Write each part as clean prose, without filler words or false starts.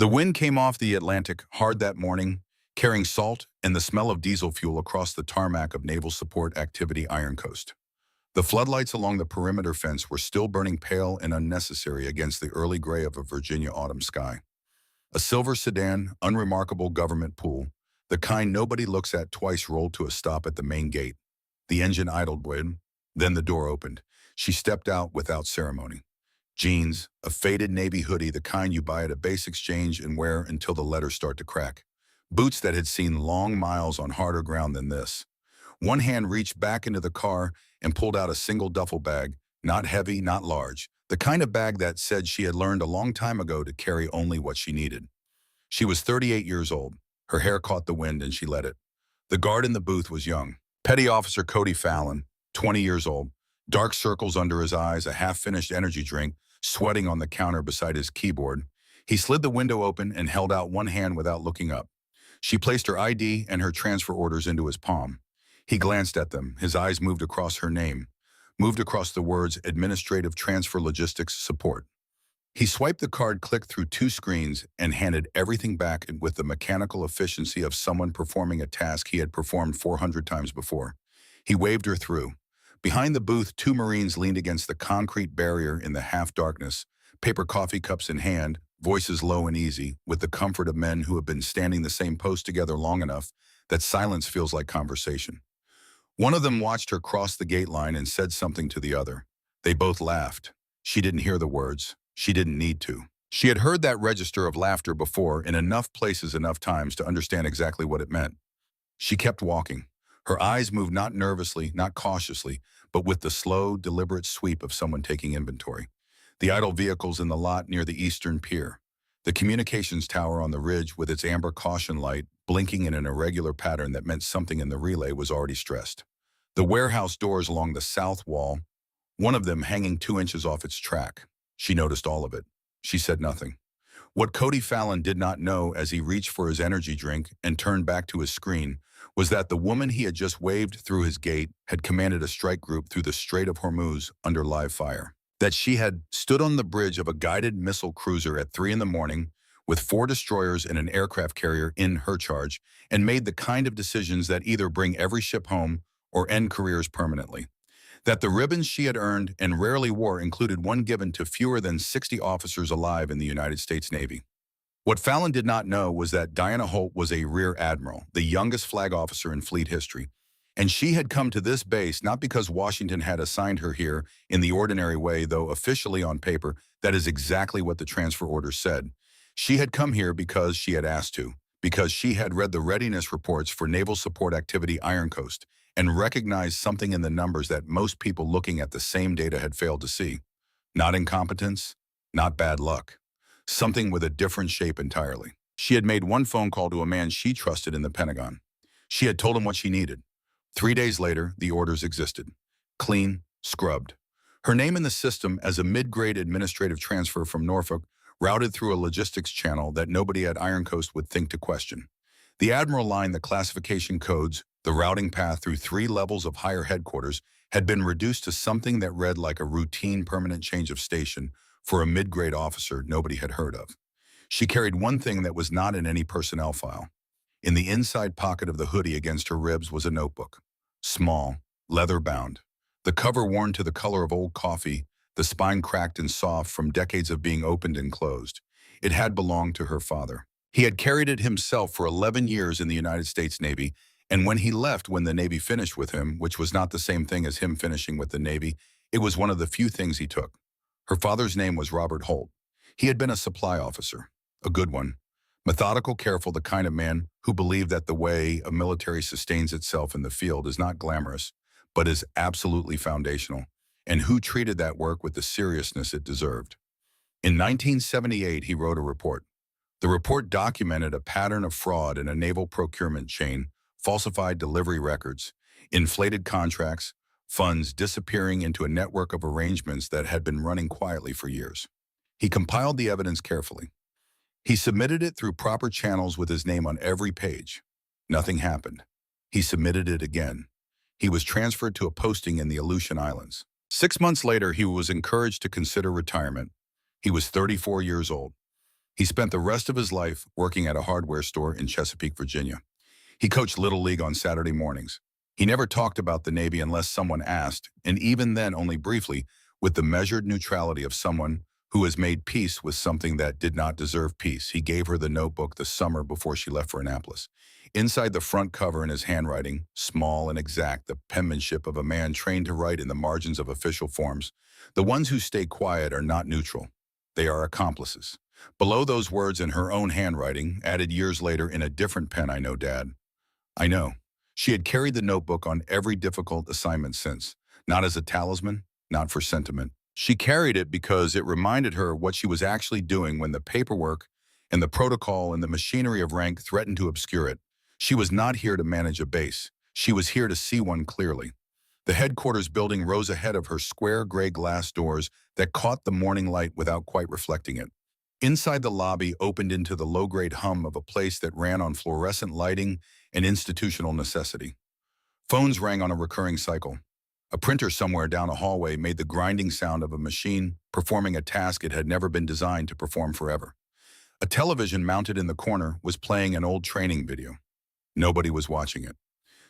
The wind came off the Atlantic hard that morning, carrying salt and the smell of diesel fuel across the tarmac of Naval Support Activity Iron Coast. The floodlights along the perimeter fence were still burning pale and unnecessary against the early gray of a Virginia autumn sky. A silver sedan, unremarkable government pool, the kind nobody looks at twice, rolled to a stop at the main gate. The engine idled when, then the door opened. She stepped out without ceremony. Jeans, a faded navy hoodie, the kind you buy at a base exchange and wear until the letters start to crack. Boots that had seen long miles on harder ground than this. One hand reached back into the car and pulled out a single duffel bag, not heavy, not large, the kind of bag that said she had learned a long time ago to carry only what she needed. She was 38 years old. Her hair caught the wind and she let it. The guard in the booth was young. Petty Officer Cody Fallon, 20 years old, dark circles under his eyes, a half-finished energy drink, sweating on the counter beside his keyboard. He slid the window open and held out one hand without looking up. She placed her ID and her transfer orders into his palm. He glanced at them. His eyes moved across her name, moved across the words Administrative Transfer Logistics Support. He swiped the card, clicked through two screens, and handed everything back with the mechanical efficiency of someone performing a task he had performed 400 times before. He waved her through. Behind the booth, two Marines leaned against the concrete barrier in the half-darkness, paper coffee cups in hand, voices low and easy, with the comfort of men who have been standing the same post together long enough that silence feels like conversation. One of them watched her cross the gate line and said something to the other. They both laughed. She didn't hear the words. She didn't need to. She had heard that register of laughter before in enough places enough times to understand exactly what it meant. She kept walking. Her eyes moved not nervously, not cautiously, but with the slow, deliberate sweep of someone taking inventory. The idle vehicles in the lot near the eastern pier. The communications tower on the ridge with its amber caution light blinking in an irregular pattern that meant something in the relay was already stressed. The warehouse doors along the south wall, one of them hanging 2 inches off its track. She noticed all of it. She said nothing. What Cody Fallon did not know as he reached for his energy drink and turned back to his screen was that the woman he had just waved through his gate had commanded a strike group through the Strait of Hormuz under live fire. That she had stood on the bridge of a guided missile cruiser at 3 in the morning with 4 destroyers and an aircraft carrier in her charge and made the kind of decisions that either bring every ship home or end careers permanently. That the ribbons she had earned and rarely wore included one given to fewer than 60 officers alive in the United States Navy. What Fallon did not know was that Diana Holt was a Rear Admiral, the youngest flag officer in fleet history, and she had come to this base not because Washington had assigned her here in the ordinary way, though officially on paper, that is exactly what the transfer order said. She had come here because she had asked to, because she had read the readiness reports for Naval Support Activity Iron Coast and recognized something in the numbers that most people looking at the same data had failed to see. Not incompetence, not bad luck. Something with a different shape entirely. She had made one phone call to a man she trusted in the Pentagon. She had told him what she needed. 3 days later, the orders existed. Clean, scrubbed. Her name in the system as a mid-grade administrative transfer from Norfolk, routed through a logistics channel that nobody at Iron Coast would think to question. The Admiral line, the classification codes, the routing path through 3 levels of higher headquarters had been reduced to something that read like a routine permanent change of station for a mid-grade officer nobody had heard of. She carried one thing that was not in any personnel file. In the inside pocket of the hoodie against her ribs was a notebook. Small, leather-bound. The cover worn to the color of old coffee, the spine cracked and soft from decades of being opened and closed. It had belonged to her father. He had carried it himself for 11 years in the United States Navy, and when he left, when the Navy finished with him, which was not the same thing as him finishing with the Navy, it was one of the few things he took. Her father's name was Robert Holt. He had been a supply officer, a good one. Methodical, careful, the kind of man who believed that the way a military sustains itself in the field is not glamorous, but is absolutely foundational, and who treated that work with the seriousness it deserved. In 1978, he wrote a report. The report documented a pattern of fraud in a naval procurement chain, falsified delivery records, inflated contracts, funds disappearing into a network of arrangements that had been running quietly for years. He compiled the evidence carefully. He submitted it through proper channels with his name on every page. Nothing happened. He submitted it again. He was transferred to a posting in the Aleutian Islands. 6 months later, he was encouraged to consider retirement. He was 34 years old. He spent the rest of his life working at a hardware store in Chesapeake, Virginia. He coached Little League on Saturday mornings. He never talked about the Navy unless someone asked, and even then only briefly, with the measured neutrality of someone who has made peace with something that did not deserve peace. He gave her the notebook the summer before she left for Annapolis. Inside the front cover in his handwriting, small and exact, the penmanship of a man trained to write in the margins of official forms. The ones who stay quiet are not neutral. They are accomplices. Below those words in her own handwriting, added years later in a different pen, I know, Dad. I know. She had carried the notebook on every difficult assignment since, not as a talisman, not for sentiment. She carried it because it reminded her what she was actually doing when the paperwork and the protocol and the machinery of rank threatened to obscure it. She was not here to manage a base. She was here to see one clearly. The headquarters building rose ahead of her, square gray glass doors that caught the morning light without quite reflecting it. Inside, the lobby opened into the low-grade hum of a place that ran on fluorescent lighting and institutional necessity. Phones rang on a recurring cycle. A printer somewhere down a hallway made the grinding sound of a machine performing a task it had never been designed to perform forever. A television mounted in the corner was playing an old training video. Nobody was watching it.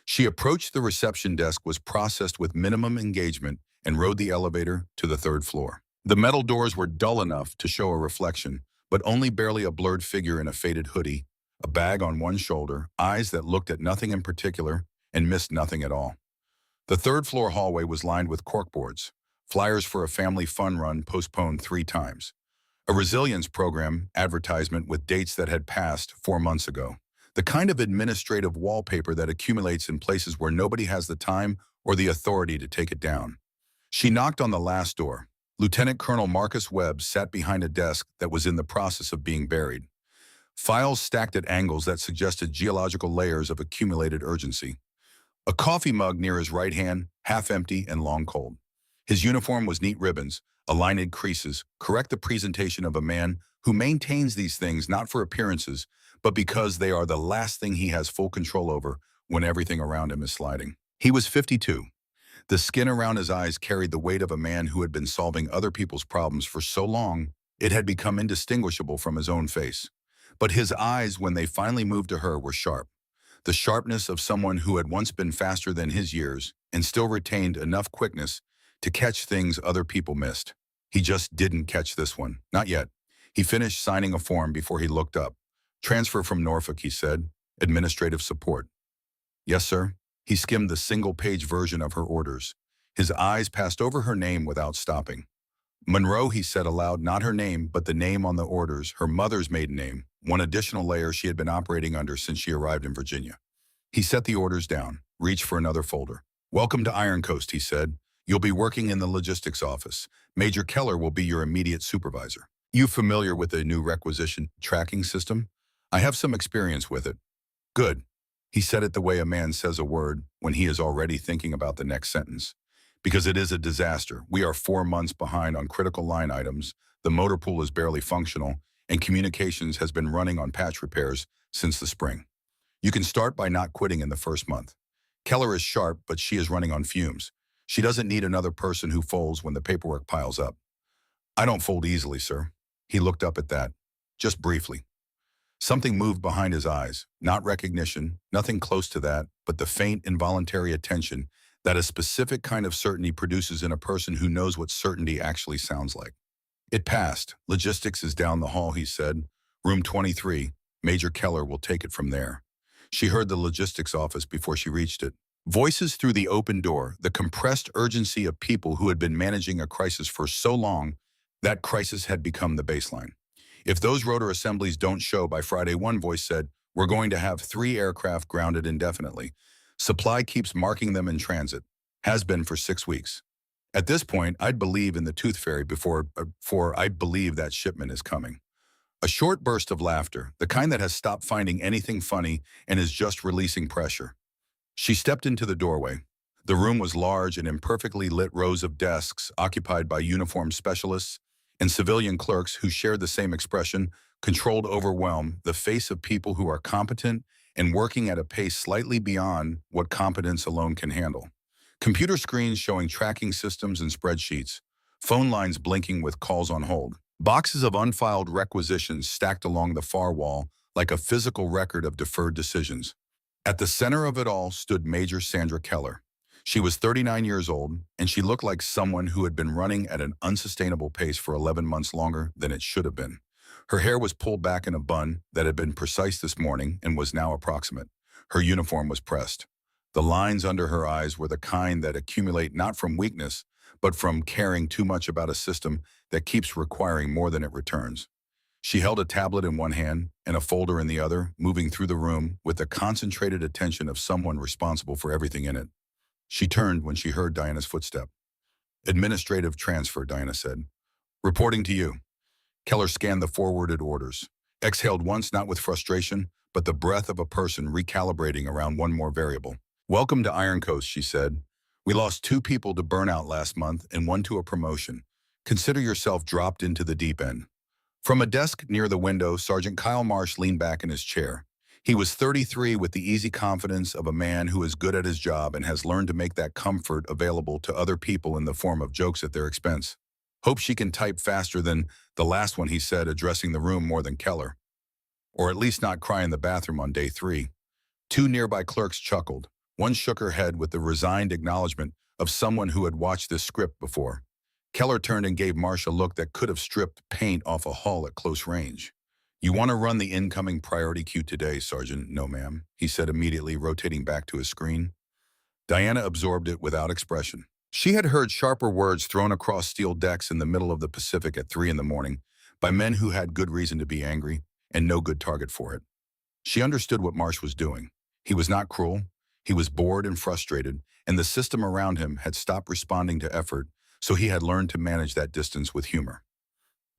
She approached the reception desk, was processed with minimum engagement, and rode the elevator to the third floor. The metal doors were dull enough to show a reflection, but only barely a blurred figure in a faded hoodie, a bag on one shoulder, eyes that looked at nothing in particular and missed nothing at all. The third-floor hallway was lined with corkboards, flyers for a family fun run postponed 3 times, a resilience program advertisement with dates that had passed 4 months ago, the kind of administrative wallpaper that accumulates in places where nobody has the time or the authority to take it down. She knocked on the last door. Lieutenant Colonel Marcus Webb sat behind a desk that was in the process of being buried. Files stacked at angles that suggested geological layers of accumulated urgency. A coffee mug near his right hand, half empty and long cold. His uniform was neat ribbons, aligned creases, correct the presentation of a man who maintains these things not for appearances, but because they are the last thing he has full control over when everything around him is sliding. He was 52. The skin around his eyes carried the weight of a man who had been solving other people's problems for so long it had become indistinguishable from his own face. But his eyes, when they finally moved to her, were sharp. The sharpness of someone who had once been faster than his years and still retained enough quickness to catch things other people missed. He just didn't catch this one. Not yet. He finished signing a form before he looked up. Transfer from Norfolk, he said. Administrative support. Yes, sir. He skimmed the single-page version of her orders. His eyes passed over her name without stopping. Monroe, he said aloud, not her name, but the name on the orders, her mother's maiden name, one additional layer she had been operating under since she arrived in Virginia. He set the orders down, reached for another folder. Welcome to Iron Coast, he said. You'll be working in the logistics office. Major Keller will be your immediate supervisor. You familiar with the new requisition tracking system? I have some experience with it. Good. He said it the way a man says a word when he is already thinking about the next sentence. Because it is a disaster. We are 4 months behind on critical line items, the motor pool is barely functional, and communications has been running on patch repairs since the spring. You can start by not quitting in the first month. Keller is sharp, but she is running on fumes. She doesn't need another person who folds when the paperwork piles up. I don't fold easily, sir. He looked up at that, just briefly. Something moved behind his eyes, not recognition, nothing close to that, but the faint, involuntary attention that a specific kind of certainty produces in a person who knows what certainty actually sounds like. It passed. Logistics is down the hall, he said. Room 23. Major Keller will take it from there. She heard the logistics office before she reached it. Voices through the open door, the compressed urgency of people who had been managing a crisis for so long, that crisis had become the baseline. If those rotor assemblies don't show by Friday, one voice said, we're going to have 3 aircraft grounded indefinitely. Supply keeps marking them in transit. Has been for 6 weeks. At this point, I'd believe in the tooth fairy before I'd believe that shipment is coming. A short burst of laughter, the kind that has stopped finding anything funny and is just releasing pressure. She stepped into the doorway. The room was large and imperfectly lit rows of desks occupied by uniformed specialists and civilian clerks who shared the same expression, controlled overwhelm, the face of people who are competent and working at a pace slightly beyond what competence alone can handle. Computer screens showing tracking systems and spreadsheets, phone lines blinking with calls on hold. Boxes of unfiled requisitions stacked along the far wall like a physical record of deferred decisions. At the center of it all stood Major Sandra Keller. She was 39 years old, and she looked like someone who had been running at an unsustainable pace for 11 months longer than it should have been. Her hair was pulled back in a bun that had been precise this morning and was now approximate. Her uniform was pressed. The lines under her eyes were the kind that accumulate not from weakness, but from caring too much about a system that keeps requiring more than it returns. She held a tablet in one hand and a folder in the other, moving through the room with the concentrated attention of someone responsible for everything in it. She turned when she heard Diana's footstep. "Administrative transfer," Diana said. "Reporting to you." Keller scanned the forwarded orders, exhaled once, not with frustration, but the breath of a person recalibrating around one more variable. "Welcome to Iron Coast," she said. "We lost 2 people to burnout last month and 1 to a promotion. Consider yourself dropped into the deep end." From a desk near the window, Sergeant Kyle Marsh leaned back in his chair. He was 33 with the easy confidence of a man who is good at his job and has learned to make that comfort available to other people in the form of jokes at their expense. "Hope she can type faster than the last one," he said, addressing the room more than Keller. "Or at least not cry in the bathroom on day 3. 2 nearby clerks chuckled. One shook her head with the resigned acknowledgement of someone who had watched this script before. Keller turned and gave Marsh a look that could have stripped paint off a hull at close range. "You want to run the incoming priority queue today, Sergeant?" "No, ma'am," he said immediately, rotating back to his screen. Diana absorbed it without expression. She had heard sharper words thrown across steel decks in the middle of the Pacific at 3 in the morning by men who had good reason to be angry and no good target for it. She understood what Marsh was doing. He was not cruel. He was bored and frustrated, and the system around him had stopped responding to effort, so he had learned to manage that distance with humor.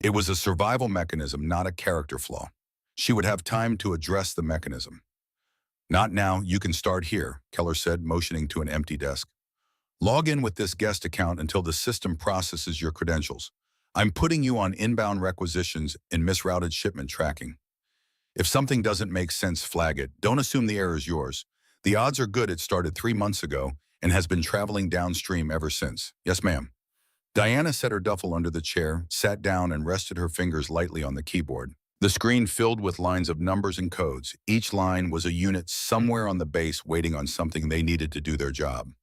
It was a survival mechanism, not a character flaw. She would have time to address the mechanism. "Not now, you can start here," Keller said, motioning to an empty desk. "Log in with this guest account until the system processes your credentials. I'm putting you on inbound requisitions and misrouted shipment tracking. If something doesn't make sense, flag it. Don't assume the error is yours. The odds are good it started 3 months ago and has been traveling downstream ever since." "Yes, ma'am." Diana set her duffel under the chair, sat down, and rested her fingers lightly on the keyboard. The screen filled with lines of numbers and codes. Each line was a unit somewhere on the base waiting on something they needed to do their job.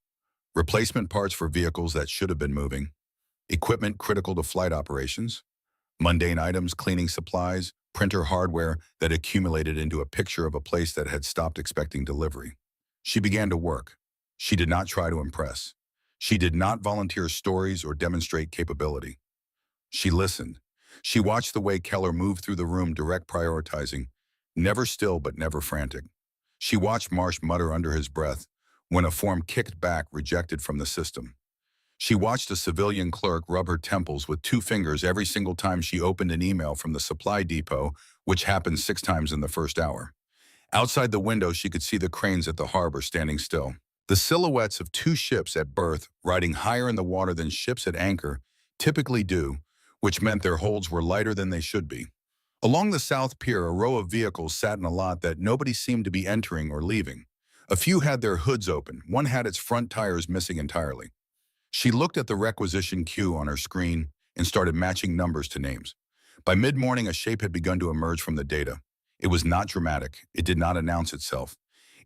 Replacement parts for vehicles that should have been moving. Equipment critical to flight operations. Mundane items, cleaning supplies, printer hardware that accumulated into a picture of a place that had stopped expecting delivery. She began to work. She did not try to impress. She did not volunteer stories or demonstrate capability. She listened. She watched the way Keller moved through the room, direct, prioritizing, never still but never frantic. She watched Marsh mutter under his breath when a form kicked back, rejected from the system. She watched a civilian clerk rub her temples with 2 fingers every single time she opened an email from the supply depot, which happened 6 times in the first hour. Outside the window, she could see the cranes at the harbor standing still. The silhouettes of 2 ships at berth, riding higher in the water than ships at anchor typically do, which meant their holds were lighter than they should be. Along the south pier, a row of vehicles sat in a lot that nobody seemed to be entering or leaving. A few had their hoods open. One had its front tires missing entirely. She looked at the requisition queue on her screen and started matching numbers to names. By mid-morning, a shape had begun to emerge from the data. It was not dramatic. It did not announce itself.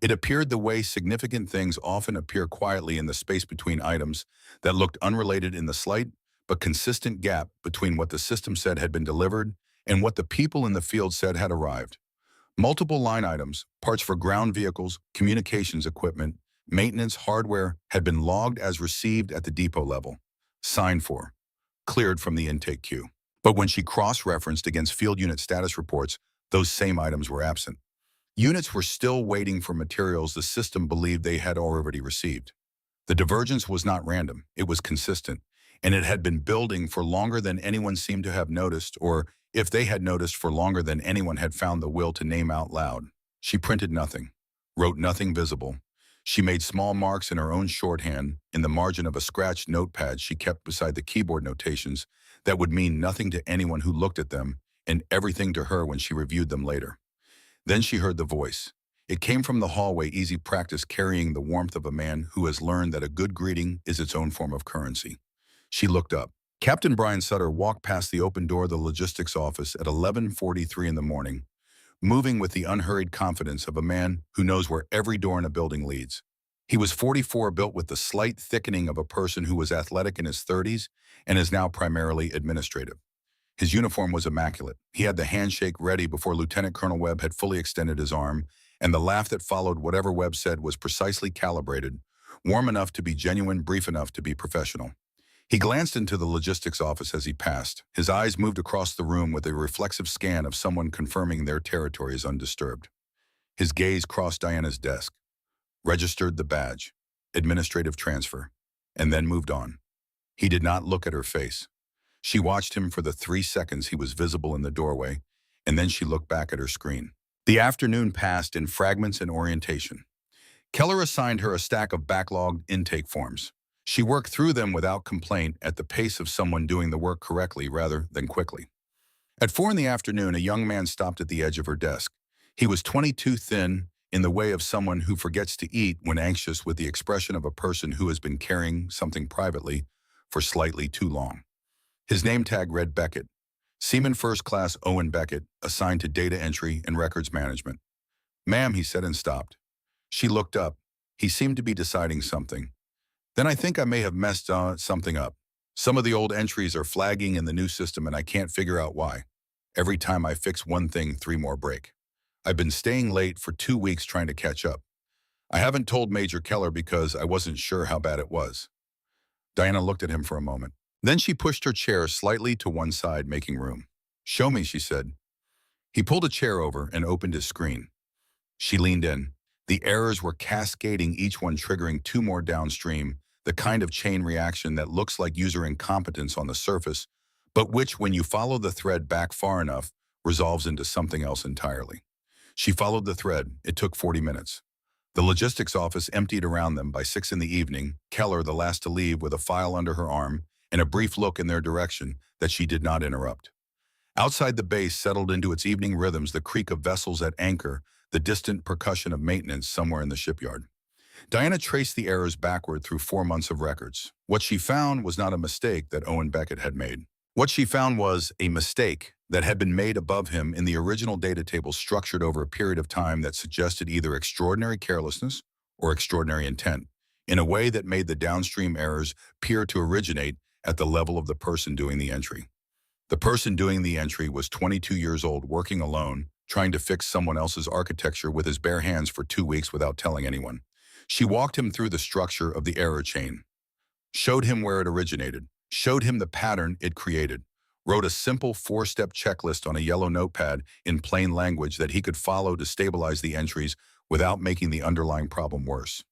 It appeared the way significant things often appear, quietly in the space between items that looked unrelated, in the slight but consistent gap between what the system said had been delivered and what the people in the field said had arrived. Multiple line items, parts for ground vehicles, communications equipment, maintenance hardware had been logged as received at the depot level, signed for, cleared from the intake queue. But when she cross-referenced against field unit status reports, those same items were absent. Units were still waiting for materials the system believed they had already received. The divergence was not random, it was consistent, and it had been building for longer than anyone seemed to have noticed, or if they had noticed, for longer than anyone had found the will to name out loud. She printed nothing, wrote nothing visible. She made small marks in her own shorthand in the margin of a scratched notepad she kept beside the keyboard notations that would mean nothing to anyone who looked at them and everything to her when she reviewed them later. Then she heard the voice. It came from the hallway, easy practice, carrying the warmth of a man who has learned that a good greeting is its own form of currency. She looked up. Captain Brian Sutter walked past the open door of the logistics office at 11:43 in the morning, moving with the unhurried confidence of a man who knows where every door in a building leads. He was 44, built with the slight thickening of a person who was athletic in his 30s and is now primarily administrative. His uniform was immaculate. He had the handshake ready before Lieutenant Colonel Webb had fully extended his arm, and the laugh that followed whatever Webb said was precisely calibrated, warm enough to be genuine, brief enough to be professional. He glanced into the logistics office as he passed. His eyes moved across the room with a reflexive scan of someone confirming their territory is undisturbed. His gaze crossed Diana's desk, registered the badge, administrative transfer, and then moved on. He did not look at her face. She watched him for the 3 seconds he was visible in the doorway, and then she looked back at her screen. The afternoon passed in fragments and orientation. Keller assigned her a stack of backlogged intake forms. She worked through them without complaint, at the pace of someone doing the work correctly rather than quickly. At 4 in the afternoon, a young man stopped at the edge of her desk. He was 22, thin, in the way of someone who forgets to eat when anxious, with the expression of a person who has been carrying something privately for slightly too long. His name tag read Beckett, Seaman First Class Owen Beckett, assigned to data entry and records management. "Ma'am," he said and stopped. She looked up. He seemed to be deciding something. "Then I think I may have messed something up. Some of the old entries are flagging in the new system and I can't figure out why. Every time I fix one thing, 3 more break. I've been staying late for 2 weeks trying to catch up. I haven't told Major Keller because I wasn't sure how bad it was." Diana looked at him for a moment. Then she pushed her chair slightly to one side, making room. "Show me," she said. He pulled a chair over and opened his screen. She leaned in. The errors were cascading, each one triggering 2 more downstream, the kind of chain reaction that looks like user incompetence on the surface, but which, when you follow the thread back far enough, resolves into something else entirely. She followed the thread. It took 40 minutes. The logistics office emptied around them by 6 in the evening, Keller the last to leave with a file under her arm and a brief look in their direction that she did not interrupt. Outside the base settled into its evening rhythms, the creak of vessels at anchor, the distant percussion of maintenance somewhere in the shipyard. Diana traced the errors backward through 4 months of records. What she found was not a mistake that Owen Beckett had made. What she found was a mistake that had been made above him in the original data table, structured over a period of time that suggested either extraordinary carelessness or extraordinary intent, in a way that made the downstream errors appear to originate at the level of the person doing the entry. The person doing the entry was 22 years old, working alone, trying to fix someone else's architecture with his bare hands for 2 weeks without telling anyone. She walked him through the structure of the error chain, showed him where it originated, showed him the pattern it created, wrote a simple 4-step checklist on a yellow notepad in plain language that he could follow to stabilize the entries without making the underlying problem worse.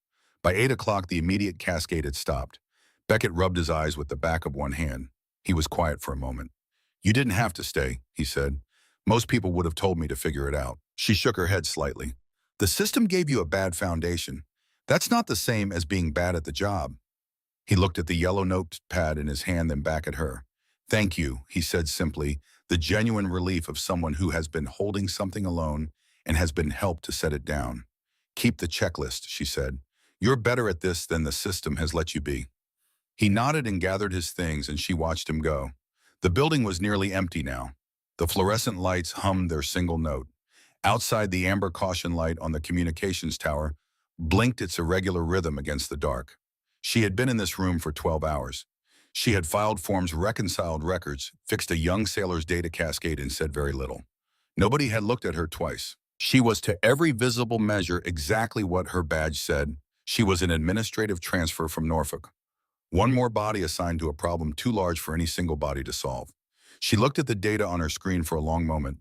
By 8 o'clock, the immediate cascade had stopped. Beckett rubbed his eyes with the back of one hand. He was quiet for a moment. "You didn't have to stay," he said. "Most people would have told me to figure it out." She shook her head slightly. "The system gave you a bad foundation. That's not the same as being bad at the job." He looked at the yellow notepad in his hand, then back at her. "Thank you," he said simply, the genuine relief of someone who has been holding something alone and has been helped to set it down. "Keep the checklist," she said. "You're better at this than the system has let you be." He nodded and gathered his things, and she watched him go. The building was nearly empty now. The fluorescent lights hummed their single note. Outside, the amber caution light on the communications tower blinked its irregular rhythm against the dark. She had been in this room for 12 hours. She had filed forms, reconciled records, fixed a young sailor's data cascade, and said very little. Nobody had looked at her twice. She was to every visible measure exactly what her badge said. She was an administrative transfer from Norfolk. One more body assigned to a problem too large for any single body to solve. She looked at the data on her screen for a long moment.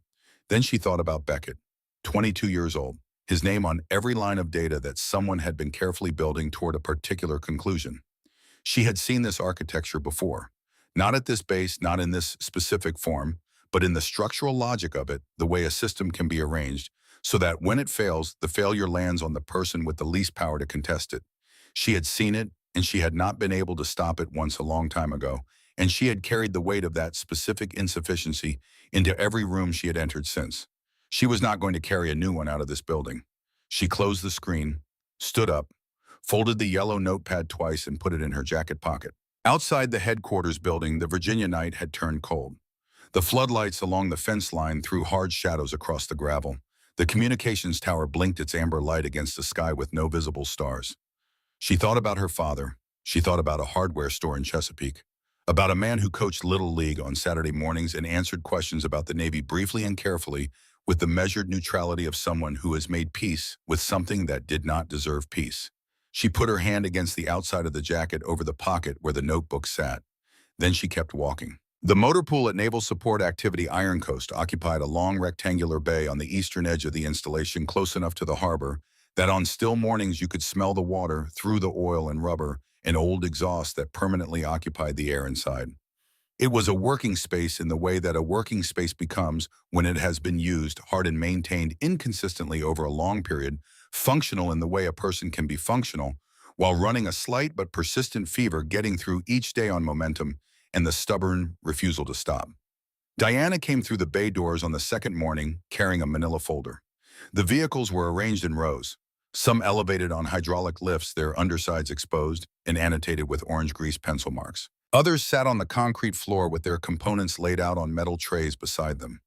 Then she thought about Beckett, 22 years old, his name on every line of data that someone had been carefully building toward a particular conclusion. She had seen this architecture before. Not at this base, not in this specific form, but in the structural logic of it, the way a system can be arranged, so that when it fails, the failure lands on the person with the least power to contest it. She had seen it, and she had not been able to stop it once a long time ago, and she had carried the weight of that specific insufficiency into every room she had entered since. She was not going to carry a new one out of this building. She closed the screen, stood up, folded the yellow notepad twice, and put it in her jacket pocket. Outside the headquarters building, the Virginia night had turned cold. The floodlights along the fence line threw hard shadows across the gravel. The communications tower blinked its amber light against the sky with no visible stars. She thought about her father. She thought about a hardware store in Chesapeake, about a man who coached Little League on Saturday mornings and answered questions about the Navy briefly and carefully with the measured neutrality of someone who has made peace with something that did not deserve peace. She put her hand against the outside of the jacket over the pocket where the notebook sat. Then she kept walking. The motor pool at Naval Support Activity Iron Coast occupied a long rectangular bay on the eastern edge of the installation close enough to the harbor that on still mornings you could smell the water through the oil and rubber and old exhaust that permanently occupied the air inside. It was a working space in the way that a working space becomes when it has been used, hard and maintained inconsistently over a long period, functional in the way a person can be functional, while running a slight but persistent fever getting through each day on momentum and the stubborn refusal to stop. Diana came through the bay doors on the second morning carrying a manila folder. The vehicles were arranged in rows, some elevated on hydraulic lifts, their undersides exposed and annotated with orange grease pencil marks. Others sat on the concrete floor with their components laid out on metal trays beside them.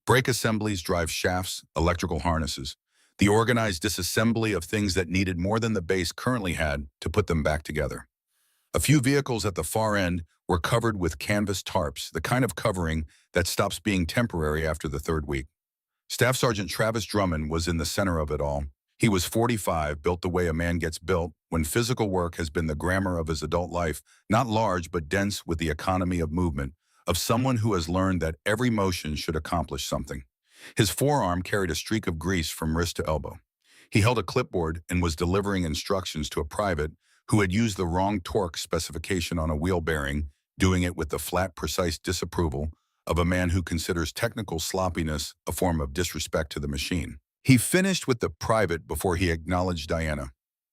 Brake assemblies, drive shafts, electrical harnesses, the organized disassembly of things that needed more than the base currently had to put them back together. A few vehicles at the far end were covered with canvas tarps, the kind of covering that stops being temporary after the third week. Staff Sergeant Travis Drummond was in the center of it all. He was 45, built the way a man gets built, when physical work has been the grammar of his adult life, not large but dense with the economy of movement, of someone who has learned that every motion should accomplish something. His forearm carried a streak of grease from wrist to elbow. He held a clipboard and was delivering instructions to a private who had used the wrong torque specification on a wheel bearing, doing it with the flat, precise disapproval of a man who considers technical sloppiness a form of disrespect to the machine. He finished with the private before he acknowledged Diana.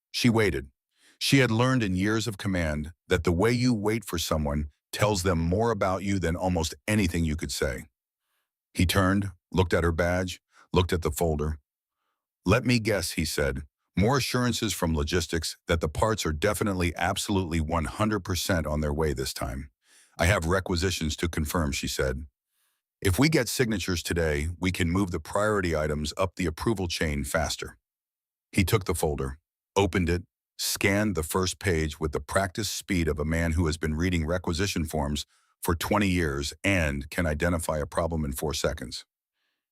She waited. She had learned in years of command that the way you wait for someone tells them more about you than almost anything you could say. He turned, looked at her badge, looked at the folder. "Let me guess," he said. "More assurances from logistics that the parts are definitely absolutely 100% on their way this time. I have requisitions to confirm," she said. "If we get signatures today, we can move the priority items up the approval chain faster." He took the folder, opened it, scanned the first page with the practiced speed of a man who has been reading requisition forms for 20 years and can identify a problem in 4 seconds.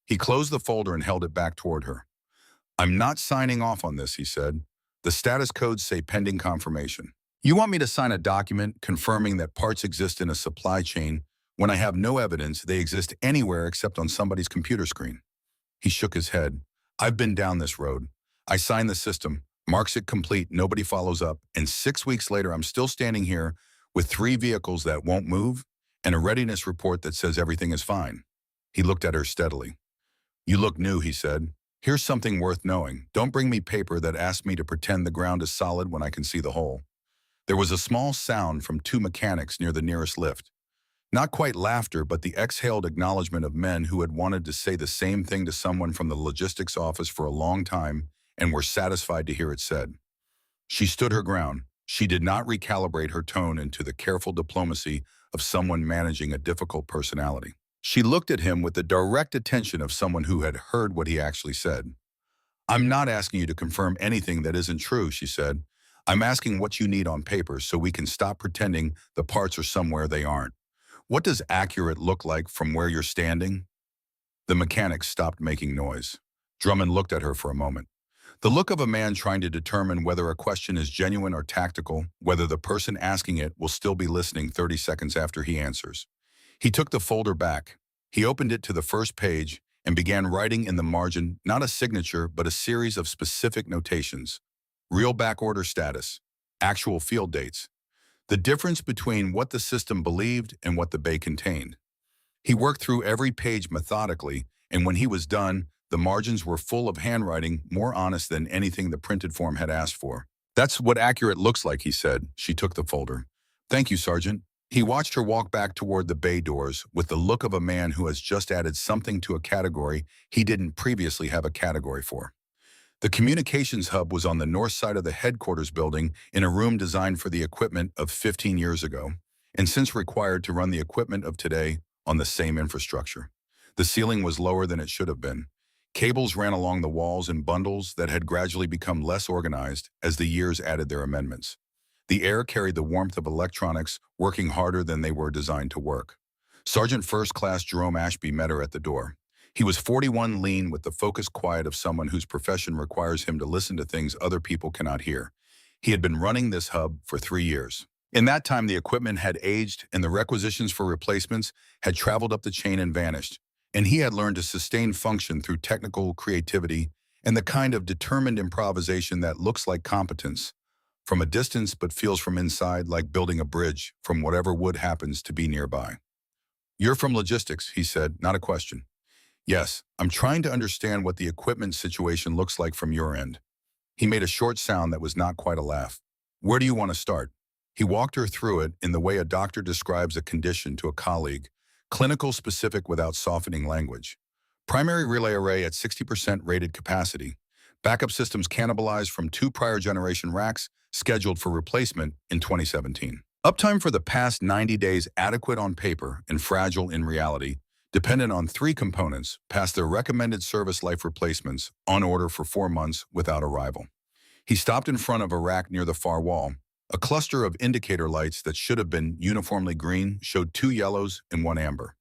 He closed the folder and held it back toward her. "I'm not signing off on this," he said. "The status codes say pending confirmation. You want me to sign a document confirming that parts exist in a supply chain when I have no evidence they exist anywhere except on somebody's computer screen?" He shook his head. "I've been down this road. I sign the system, marks it complete, nobody follows up, and 6 weeks later I'm still standing here with 3 vehicles that won't move and a readiness report that says everything is fine." He looked at her steadily. "You look new," he said. "Here's something worth knowing. Don't bring me paper that asks me to pretend the ground is solid when I can see the hole." There was a small sound from 2 mechanics near the nearest lift. Not quite laughter, but the exhaled acknowledgement of men who had wanted to say the same thing to someone from the logistics office for a long time and were satisfied to hear it said. She stood her ground. She did not recalibrate her tone into the careful diplomacy of someone managing a difficult personality. She looked at him with the direct attention of someone who had heard what he actually said. "I'm not asking you to confirm anything that isn't true," she said. "I'm asking what you need on paper so we can stop pretending the parts are somewhere they aren't. What does accurate look like from where you're standing?" The mechanic stopped making noise. Drummond looked at her for a moment. The look of a man trying to determine whether a question is genuine or tactical, whether the person asking it will still be listening 30 seconds after he answers. He took the folder back. He opened it to the first page and began writing in the margin not a signature but a series of specific notations. Real backorder status, actual field dates, the difference between what the system believed and what the bay contained. He worked through every page methodically, and when he was done, the margins were full of handwriting more honest than anything the printed form had asked for. "That's what accurate looks like," he said. She took the folder. "Thank you, Sergeant." He watched her walk back toward the bay doors with the look of a man who has just added something to a category he didn't previously have a category for. The communications hub was on the north side of the headquarters building in a room designed for the equipment of 15 years ago, and since required to run the equipment of today on the same infrastructure. The ceiling was lower than it should have been. Cables ran along the walls in bundles that had gradually become less organized as the years added their amendments. The air carried the warmth of electronics working harder than they were designed to work. Sergeant First Class Jerome Ashby met her at the door. He was 41, lean with the focused quiet of someone whose profession requires him to listen to things other people cannot hear. He had been running this hub for 3 years. In that time, the equipment had aged and the requisitions for replacements had traveled up the chain and vanished. And he had learned to sustain function through technical creativity and the kind of determined improvisation that looks like competence from a distance but feels from inside like building a bridge from whatever wood happens to be nearby. "You're from logistics," he said, not a question. "Yes, I'm trying to understand what the equipment situation looks like from your end." He made a short sound that was not quite a laugh. "Where do you want to start?" He walked her through it in the way a doctor describes a condition to a colleague, clinical specific without softening language. Primary relay array at 60% rated capacity. Backup systems cannibalized from 2 prior generation racks scheduled for replacement in 2017. Uptime for the past 90 days adequate on paper and fragile in reality, dependent on 3 components past their recommended service life replacements on order for 4 months without arrival. He stopped in front of a rack near the far wall. A cluster of indicator lights that should have been uniformly green showed 2 yellows and 1 amber.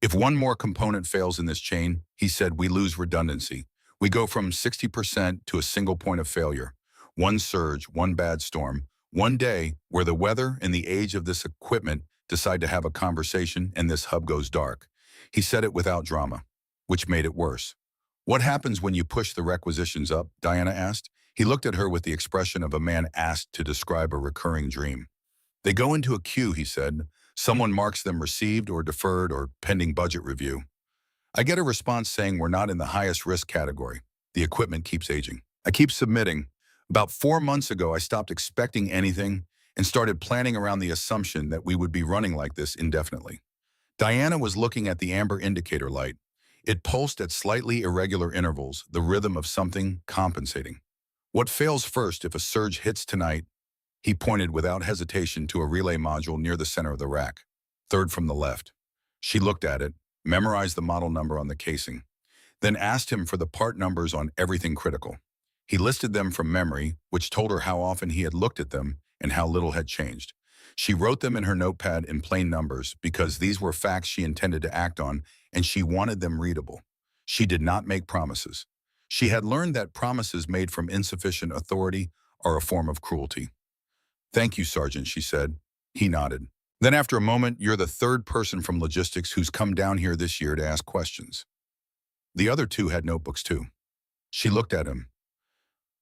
"If one more component fails in this chain," he said, "we lose redundancy. We go from 60% to a single point of failure. One surge, one bad storm, one day where the weather and the age of this equipment decide to have a conversation and this hub goes dark." He said it without drama, which made it worse. "What happens when you push the requisitions up?" Diana asked. He looked at her with the expression of a man asked to describe a recurring dream. "They go into a queue," he said. "Someone marks them received or deferred or pending budget review. I get a response saying we're not in the highest risk category. The equipment keeps aging. I keep submitting. About 4 months ago, I stopped expecting anything and started planning around the assumption that we would be running like this indefinitely." Diana was looking at the amber indicator light. It pulsed at slightly irregular intervals, the rhythm of something compensating. "What fails first if a surge hits tonight?" He pointed without hesitation to a relay module near the center of the rack. "Third from the left." She looked at it, memorized the model number on the casing, then asked him for the part numbers on everything critical. He listed them from memory, which told her how often he had looked at them and how little had changed. She wrote them in her notepad in plain numbers because these were facts she intended to act on and she wanted them readable. She did not make promises. She had learned that promises made from insufficient authority are a form of cruelty. "Thank you, Sergeant," she said. He nodded. Then after a moment, "You're the 3rd person from logistics who's come down here this year to ask questions." The other 2 had notebooks too. She looked at him.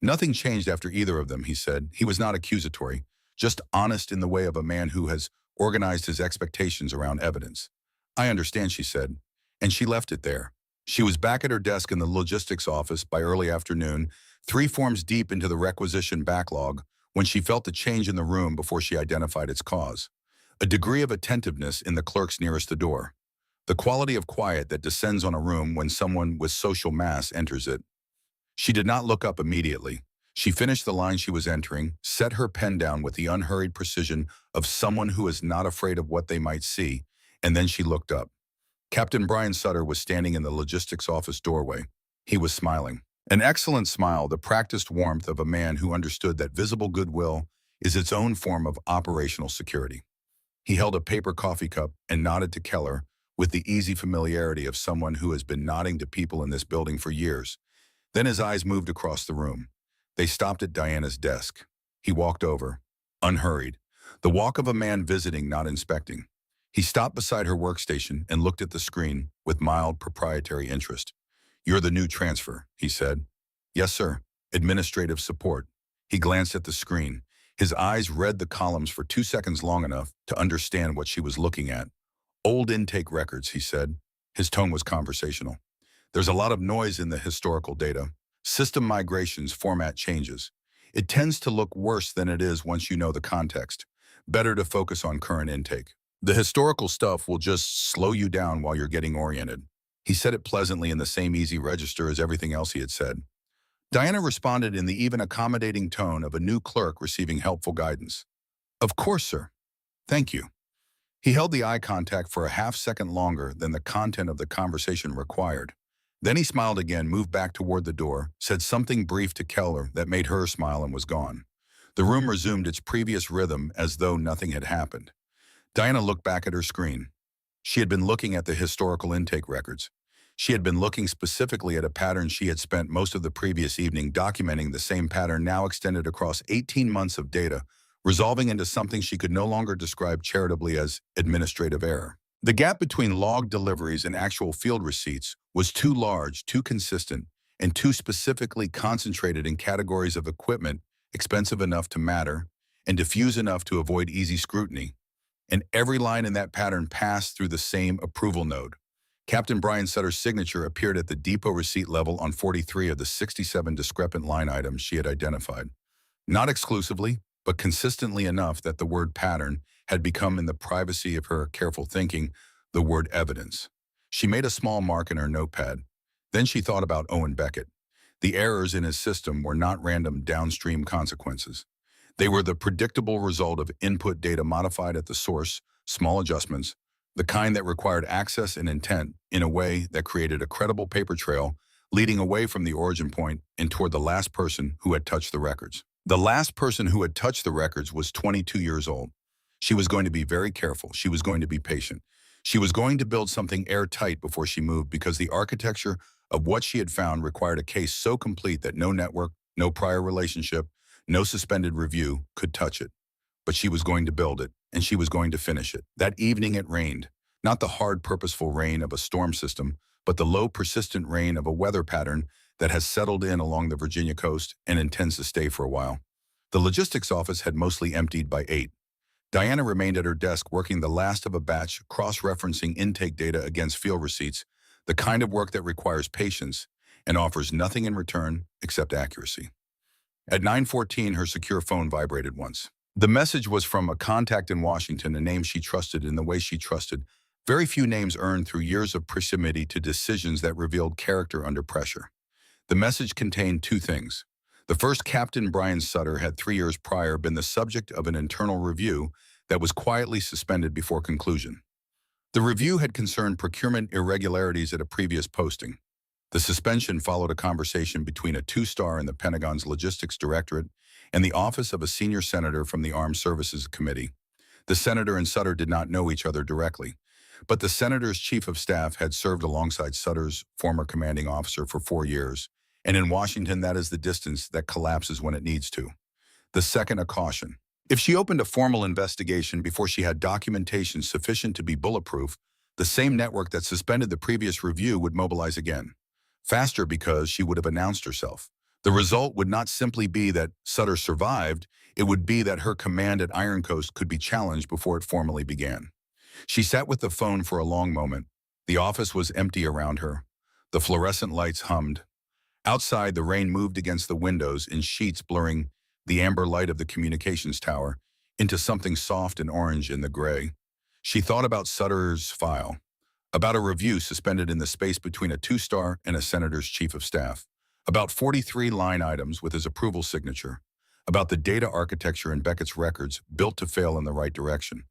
"Nothing changed after either of them," he said. He was not accusatory, just honest in the way of a man who has organized his expectations around evidence. "I understand," she said, and she left it there. She was back at her desk in the logistics office by early afternoon, 3 forms deep into the requisition backlog, when she felt the change in the room before she identified its cause. A degree of attentiveness in the clerks nearest the door. The quality of quiet that descends on a room when someone with social mass enters it. She did not look up immediately. She finished the line she was entering, set her pen down with the unhurried precision of someone who is not afraid of what they might see, and then she looked up. Captain Brian Sutter was standing in the logistics office doorway. He was smiling. An excellent smile, the practiced warmth of a man who understood that visible goodwill is its own form of operational security. He held a paper coffee cup and nodded to Keller with the easy familiarity of someone who has been nodding to people in this building for years. Then his eyes moved across the room. They stopped at Diana's desk. He walked over, unhurried, the walk of a man visiting, not inspecting. He stopped beside her workstation and looked at the screen with mild proprietary interest. "You're the new transfer," he said. "Yes, sir. Administrative support." He glanced at the screen. His eyes read the columns for 2 seconds long enough to understand what she was looking at. "Old intake records," he said. His tone was conversational. "There's a lot of noise in the historical data. System migrations, format changes. It tends to look worse than it is once you know the context. Better to focus on current intake. The historical stuff will just slow you down while you're getting oriented." He said it pleasantly in the same easy register as everything else he had said. Diana responded in the even accommodating tone of a new clerk receiving helpful guidance. Of course, sir. Thank you. He held the eye contact for a half-second longer than the content of the conversation required. Then he smiled again, moved back toward the door, said something brief to Keller that made her smile and was gone. The room resumed its previous rhythm as though nothing had happened. Diana looked back at her screen. She had been looking at the historical intake records. She had been looking specifically at a pattern she had spent most of the previous evening documenting. The same pattern now extended across 18 months of data, resolving into something she could no longer describe charitably as administrative error. The gap between logged deliveries and actual field receipts was too large, too consistent, and too specifically concentrated in categories of equipment expensive enough to matter and diffuse enough to avoid easy scrutiny. And every line in that pattern passed through the same approval node. Captain Brian Sutter's signature appeared at the depot receipt level on 43 of the 67 discrepant line items she had identified. Not exclusively, but consistently enough that the word pattern had become, in the privacy of her careful thinking, the word evidence. She made a small mark in her notepad. Then she thought about Owen Beckett. The errors in his system were not random downstream consequences. They were the predictable result of input data modified at the source, small adjustments, the kind that required access and intent in a way that created a credible paper trail leading away from the origin point and toward the last person who had touched the records. The last person who had touched the records was 22 years old. She was going to be very careful. She was going to be patient. She was going to build something airtight before she moved because the architecture of what she had found required a case so complete that no network, no prior relationship, no suspended review could touch it. But she was going to build it, and she was going to finish it. That evening it rained. Not the hard, purposeful rain of a storm system, but the low, persistent rain of a weather pattern that has settled in along the Virginia coast and intends to stay for a while. The logistics office had mostly emptied by 8. Diana remained at her desk working the last of a batch, cross-referencing intake data against field receipts, the kind of work that requires patience and offers nothing in return except accuracy. At 9:14, her secure phone vibrated once. The message was from a contact in Washington, a name she trusted in the way she trusted very few names earned through years of proximity to decisions that revealed character under pressure. The message contained two things. The first, Captain Brian Sutter had 3 years prior been the subject of an internal review that was quietly suspended before conclusion. The review had concerned procurement irregularities at a previous posting. The suspension followed a conversation between a 2-star in the Pentagon's Logistics Directorate and the office of a senior senator from the Armed Services Committee. The senator and Sutter did not know each other directly, but the senator's chief of staff had served alongside Sutter's former commanding officer for 4 years, and in Washington that is the distance that collapses when it needs to. The second, a caution. If she opened a formal investigation before she had documentation sufficient to be bulletproof, the same network that suspended the previous review would mobilize again. Faster because she would have announced herself. The result would not simply be that Sutter survived, it would be that her command at Iron Coast could be challenged before it formally began. She sat with the phone for a long moment. The office was empty around her. The fluorescent lights hummed. Outside, the rain moved against the windows in sheets, blurring the amber light of the communications tower into something soft and orange in the gray. She thought about Sutter's file, about a review suspended in the space between a 2-star and a senator's chief of staff, about 43 line items with his approval signature, about the data architecture in Beckett's records built to fail in the right direction.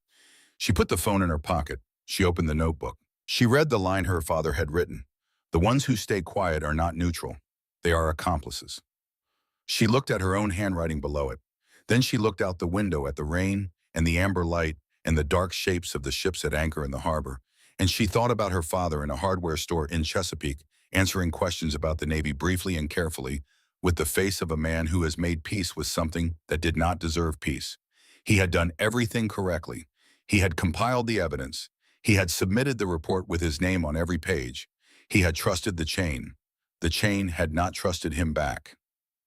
She put the phone in her pocket. She opened the notebook. She read the line her father had written. The ones who stay quiet are not neutral. They are accomplices. She looked at her own handwriting below it. Then she looked out the window at the rain and the amber light and the dark shapes of the ships at anchor in the harbor. And she thought about her father in a hardware store in Chesapeake, answering questions about the Navy briefly and carefully, with the face of a man who has made peace with something that did not deserve peace. He had done everything correctly. He had compiled the evidence. He had submitted the report with his name on every page. He had trusted the chain. The chain had not trusted him back.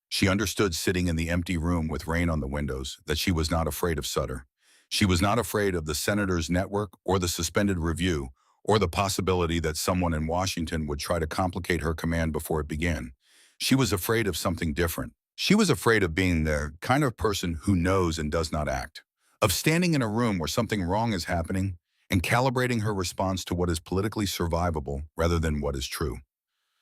She understood, sitting in the empty room with rain on the windows, that she was not afraid of Sutter. She was not afraid of the senator's network or the suspended review or the possibility that someone in Washington would try to complicate her command before it began. She was afraid of something different. She was afraid of being the kind of person who knows and does not act, of standing in a room where something wrong is happening and calibrating her response to what is politically survivable rather than what is true.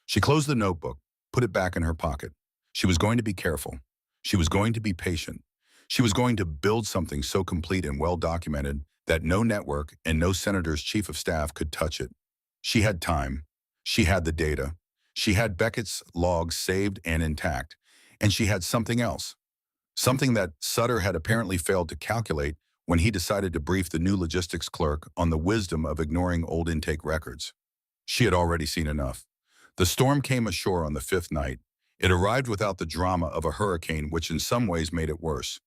She closed the notebook, put it back in her pocket. She was going to be careful. She was going to be patient. She was going to build something so complete and well-documented that no network and no senator's chief of staff could touch it. She had time. She had the data. She had Beckett's logs saved and intact. And she had something else. Something that Sutter had apparently failed to calculate when he decided to brief the new logistics clerk on the wisdom of ignoring old intake records. She had already seen enough. The storm came ashore on the fifth night. It arrived without the drama of a hurricane, which in some ways made it worse.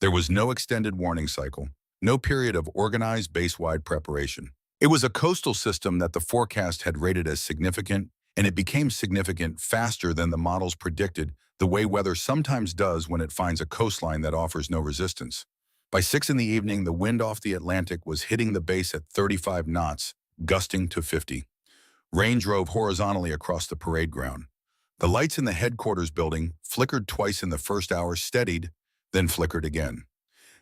There was no extended warning cycle, no period of organized base-wide preparation. It was a coastal system that the forecast had rated as significant, and it became significant faster than the models predicted, the way weather sometimes does when it finds a coastline that offers no resistance. By 6 in the evening, the wind off the Atlantic was hitting the base at 35 knots, gusting to 50. Rain drove horizontally across the parade ground. The lights in the headquarters building flickered twice in the first hour, steadied, then flickered again.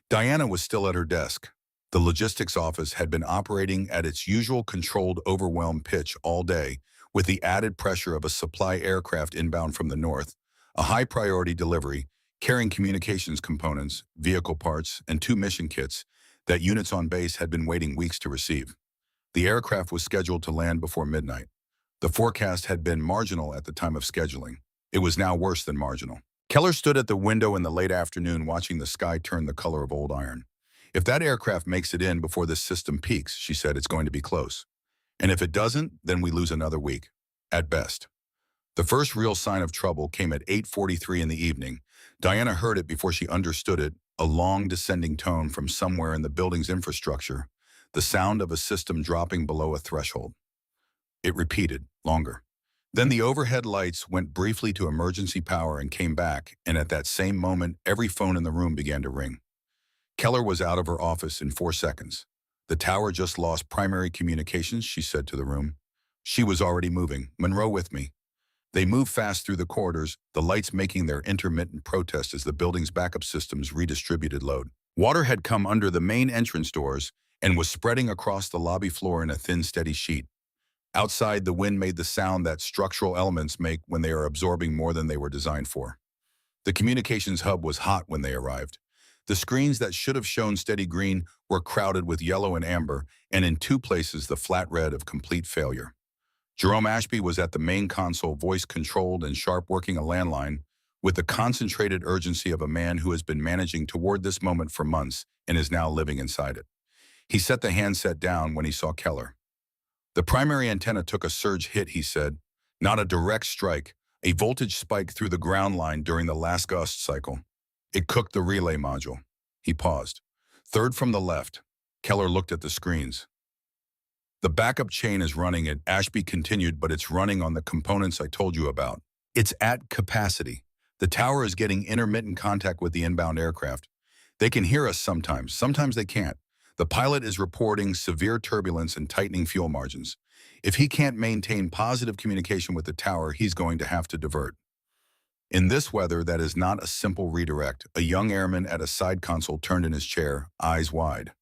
Diana was still at her desk. The logistics office had been operating at its usual controlled overwhelm pitch all day, with the added pressure of a supply aircraft inbound from the north, a high-priority delivery, carrying communications components, vehicle parts, and 2 mission kits that units on base had been waiting weeks to receive. The aircraft was scheduled to land before midnight. The forecast had been marginal at the time of scheduling. It was now worse than marginal. Keller stood at the window in the late afternoon watching the sky turn the color of old iron. If that aircraft makes it in before this system peaks, she said, it's going to be close. And if it doesn't, then we lose another week, at best. The first real sign of trouble came at 8:43 in the evening. Diana heard it before she understood it, a long descending tone from somewhere in the building's infrastructure, the sound of a system dropping below a threshold. It repeated, longer. Then the overhead lights went briefly to emergency power and came back, and at that same moment, every phone in the room began to ring. Keller was out of her office in 4 seconds. The tower just lost primary communications, she said to the room. She was already moving. Monroe with me. They moved fast through the corridors, the lights making their intermittent protest as the building's backup systems redistributed load. Water had come under the main entrance doors and was spreading across the lobby floor in a thin, steady sheet. Outside, the wind made the sound that structural elements make when they are absorbing more than they were designed for. The communications hub was hot when they arrived. The screens that should have shown steady green were crowded with yellow and amber, and in 2 places the flat red of complete failure. Jerome Ashby was at the main console, voice-controlled and sharp, working a landline, with the concentrated urgency of a man who has been managing toward this moment for months and is now living inside it. He set the handset down when he saw Keller. The primary antenna took a surge hit, he said. Not a direct strike, a voltage spike through the ground line during the last gust cycle. It cooked the relay module. He paused. Third from the left. Keller looked at the screens. The backup chain is running it, Ashby continued, but it's running on the components I told you about. It's at capacity. The tower is getting intermittent contact with the inbound aircraft. They can hear us sometimes they can't. The pilot is reporting severe turbulence and tightening fuel margins. If he can't maintain positive communication with the tower, he's going to have to divert. In this weather, that is not a simple redirect. A young airman at a side console turned in his chair, eyes wide.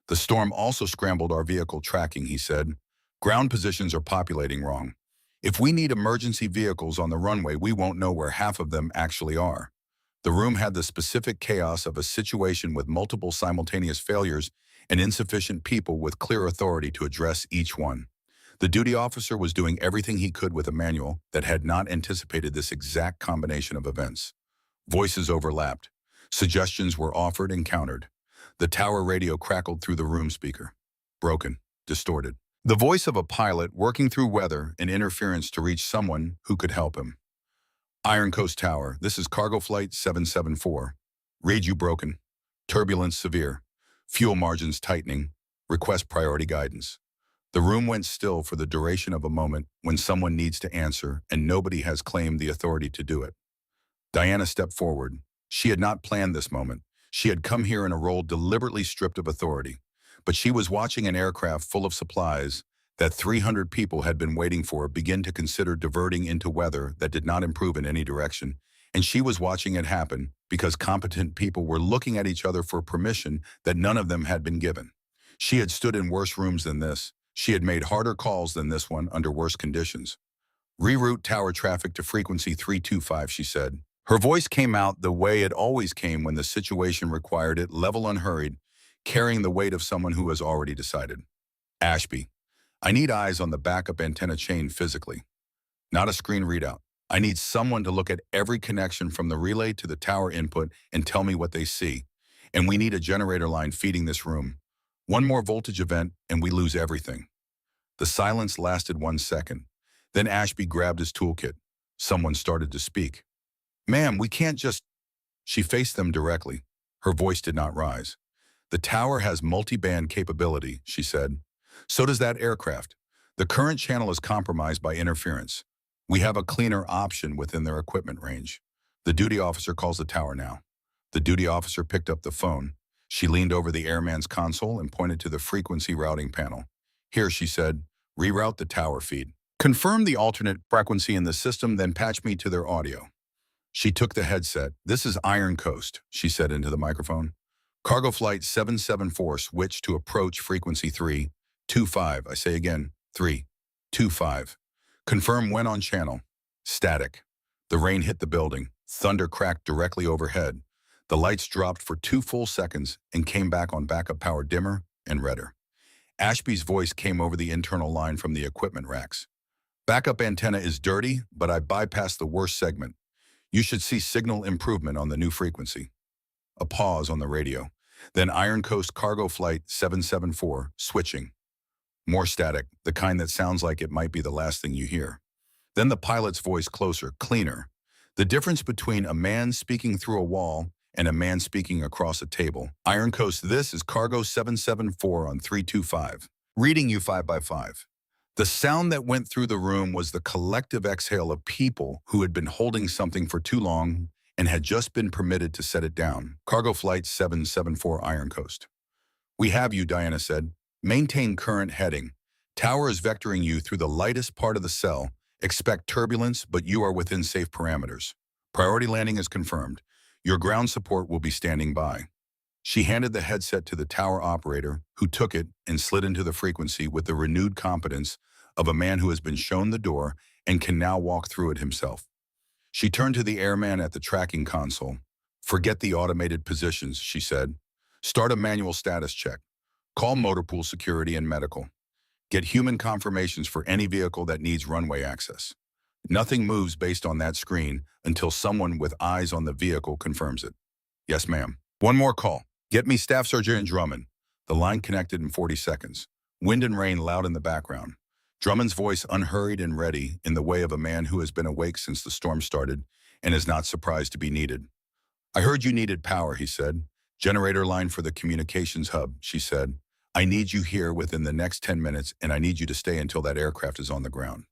The storm also scrambled our vehicle tracking, he said. Ground positions are populating wrong. If we need emergency vehicles on the runway, we won't know where half of them actually are. The room had the specific chaos of a situation with multiple simultaneous failures and insufficient people with clear authority to address each one. The duty officer was doing everything he could with a manual that had not anticipated this exact combination of events. Voices overlapped. Suggestions were offered and countered. The tower radio crackled through the room speaker. Broken, distorted. The voice of a pilot working through weather and interference to reach someone who could help him. Iron Coast Tower, this is Cargo Flight 774. Read you broken. Turbulence severe. Fuel margins tightening. Request priority guidance. The room went still for the duration of a moment when someone needs to answer and nobody has claimed the authority to do it. Diana stepped forward. She had not planned this moment. She had come here in a role deliberately stripped of authority. But she was watching an aircraft full of supplies that 300 people had been waiting for begin to consider diverting into weather that did not improve in any direction. And she was watching it happen because competent people were looking at each other for permission that none of them had been given. She had stood in worse rooms than this. She had made harder calls than this one under worse conditions. Reroute tower traffic to frequency 325, she said. Her voice came out the way it always came when the situation required it, level, unhurried, carrying the weight of someone who has already decided. Ashby, I need eyes on the backup antenna chain physically, not a screen readout. I need someone to look at every connection from the relay to the tower input and tell me what they see. And we need a generator line feeding this room. One more voltage event and we lose everything. The silence lasted 1 second. Then Ashby grabbed his toolkit. Someone started to speak. Ma'am, we can't just... She faced them directly. Her voice did not rise. The tower has multi-band capability, she said. So does that aircraft. The current channel is compromised by interference. We have a cleaner option within their equipment range. The duty officer calls the tower now. The duty officer picked up the phone. She leaned over the airman's console and pointed to the frequency routing panel. Here, she said, reroute the tower feed. Confirm the alternate frequency in the system, then patch me to their audio. She took the headset. This is Iron Coast, she said into the microphone. Cargo Flight 774 switch to approach frequency 325. I say again, 325. Confirm when on channel. Static. The rain hit the building. Thunder cracked directly overhead. The lights dropped for 2 full seconds and came back on backup power dimmer and redder. Ashby's voice came over the internal line from the equipment racks. Backup antenna is dirty, but I bypassed the worst segment. You should see signal improvement on the new frequency. A pause on the radio. Then Iron Coast Cargo Flight 774, switching. More static, the kind that sounds like it might be the last thing you hear. Then the pilot's voice closer, cleaner. The difference between a man speaking through a wall and a man speaking across a table. Iron Coast, this is Cargo 774 on 325. Reading you 5 by 5. The sound that went through the room was the collective exhale of people who had been holding something for too long and had just been permitted to set it down. Cargo Flight 774 Iron Coast. We have you, Diana said. Maintain current heading. Tower is vectoring you through the lightest part of the cell. Expect turbulence, but you are within safe parameters. Priority landing is confirmed. Your ground support will be standing by. She handed the headset to the tower operator, who took it and slid into the frequency with the renewed competence of a man who has been shown the door and can now walk through it himself. She turned to the airman at the tracking console. Forget the automated positions, she said. Start a manual status check. Call motor pool security and medical. Get human confirmations for any vehicle that needs runway access. Nothing moves based on that screen until someone with eyes on the vehicle confirms it. Yes, ma'am. One more call. Get me Staff Sergeant Drummond. The line connected in 40 seconds. Wind and rain loud in the background. Drummond's voice unhurried and ready, in the way of a man who has been awake since the storm started and is not surprised to be needed. I heard you needed power, he said. Generator line for the communications hub, she said. I need you here within the next 10 minutes, and I need you to stay until that aircraft is on the ground.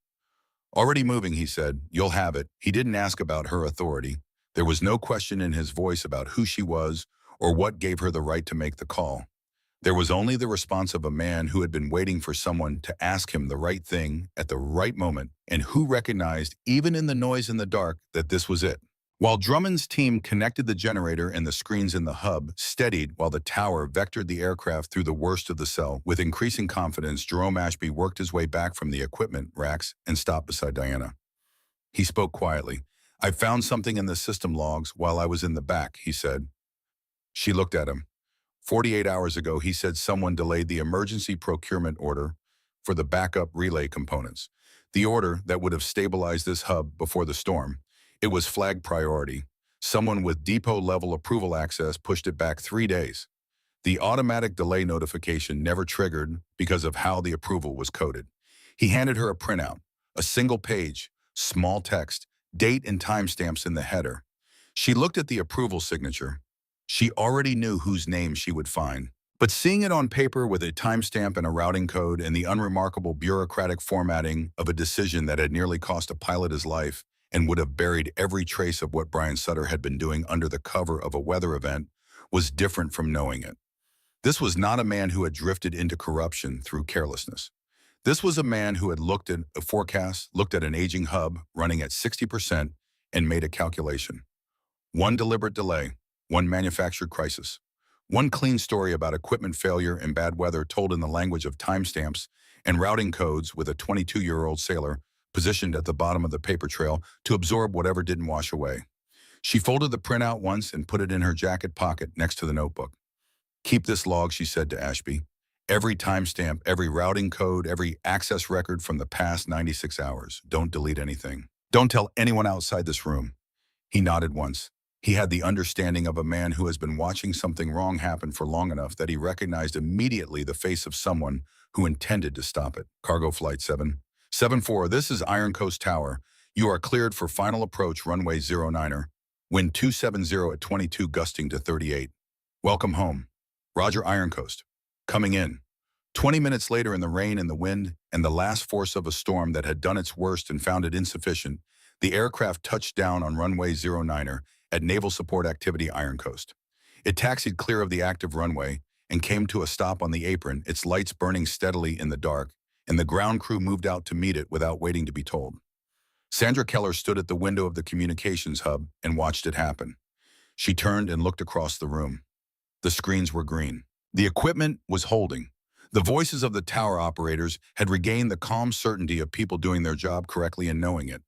Already moving, he said. You'll have it. He didn't ask about her authority. There was no question in his voice about who she was or what gave her the right to make the call. There was only the response of a man who had been waiting for someone to ask him the right thing at the right moment, and who recognized, even in the noise in the dark, that this was it. While Drummond's team connected the generator and the screens in the hub, steadied while the tower vectored the aircraft through the worst of the cell, with increasing confidence, Jerome Ashby worked his way back from the equipment racks and stopped beside Diana. He spoke quietly. I found something in the system logs while I was in the back, he said. She looked at him. 48 hours ago, he said someone delayed the emergency procurement order for the backup relay components. The order that would have stabilized this hub before the storm. It was flagged priority. Someone with depot-level approval access pushed it back 3 days. The automatic delay notification never triggered because of how the approval was coded. He handed her a printout, a single page, small text, date and timestamps in the header. She looked at the approval signature. She already knew whose name she would find. But seeing it on paper with a timestamp and a routing code and the unremarkable bureaucratic formatting of a decision that had nearly cost a pilot his life and would have buried every trace of what Brian Sutter had been doing under the cover of a weather event was different from knowing it. This was not a man who had drifted into corruption through carelessness. This was a man who had looked at a forecast, looked at an aging hub running at 60%, and made a calculation. One deliberate delay, one manufactured crisis, one clean story about equipment failure and bad weather told in the language of timestamps and routing codes with a 22-year-old sailor positioned at the bottom of the paper trail to absorb whatever didn't wash away. She folded the printout once and put it in her jacket pocket next to the notebook. Keep this log, she said to Ashby. Every timestamp, every routing code, every access record from the past 96 hours. Don't delete anything. Don't tell anyone outside this room. He nodded once. He had the understanding of a man who has been watching something wrong happen for long enough that he recognized immediately the face of someone who intended to stop it. Cargo Flight 774, this is Iron Coast Tower. You are cleared for final approach runway 09er. Wind 270 at 22 gusting to 38. Welcome home. Roger, Iron Coast. Coming in. 20 minutes later, in the rain and the wind and the last force of a storm that had done its worst and found it insufficient, the aircraft touched down on runway 09er at Naval Support Activity Iron Coast. It taxied clear of the active runway and came to a stop on the apron, its lights burning steadily in the dark, and the ground crew moved out to meet it without waiting to be told. Sandra Keller stood at the window of the communications hub and watched it happen. She turned and looked across the room. The screens were green. The equipment was holding. The voices of the tower operators had regained the calm certainty of people doing their job correctly and knowing it.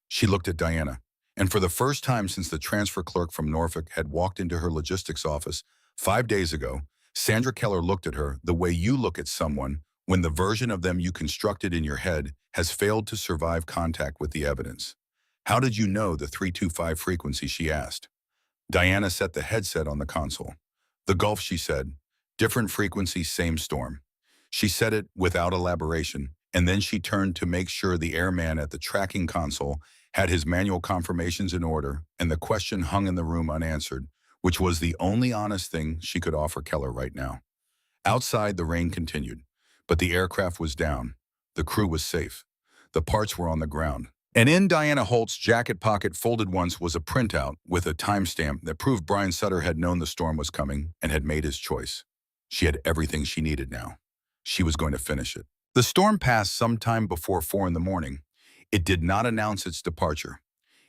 She looked at Diana, and for the first time since the transfer clerk from Norfolk had walked into her logistics office 5 days ago, Sandra Keller looked at her the way you look at someone when the version of them you constructed in your head has failed to survive contact with the evidence. How did you know the 325 frequency, she asked. Diana set the headset on the console. The Gulf, she said. Different frequency, same storm. She said it without elaboration, and then she turned to make sure the airman at the tracking console had his manual confirmations in order, and the question hung in the room unanswered, which was the only honest thing she could offer Keller right now. Outside, the rain continued, but the aircraft was down. The crew was safe. The parts were on the ground. And in Diana Holt's jacket pocket, folded once, was a printout with a timestamp that proved Brian Sutter had known the storm was coming and had made his choice. She had everything she needed now. She was going to finish it. The storm passed sometime before 4 in the morning. It did not announce its departure.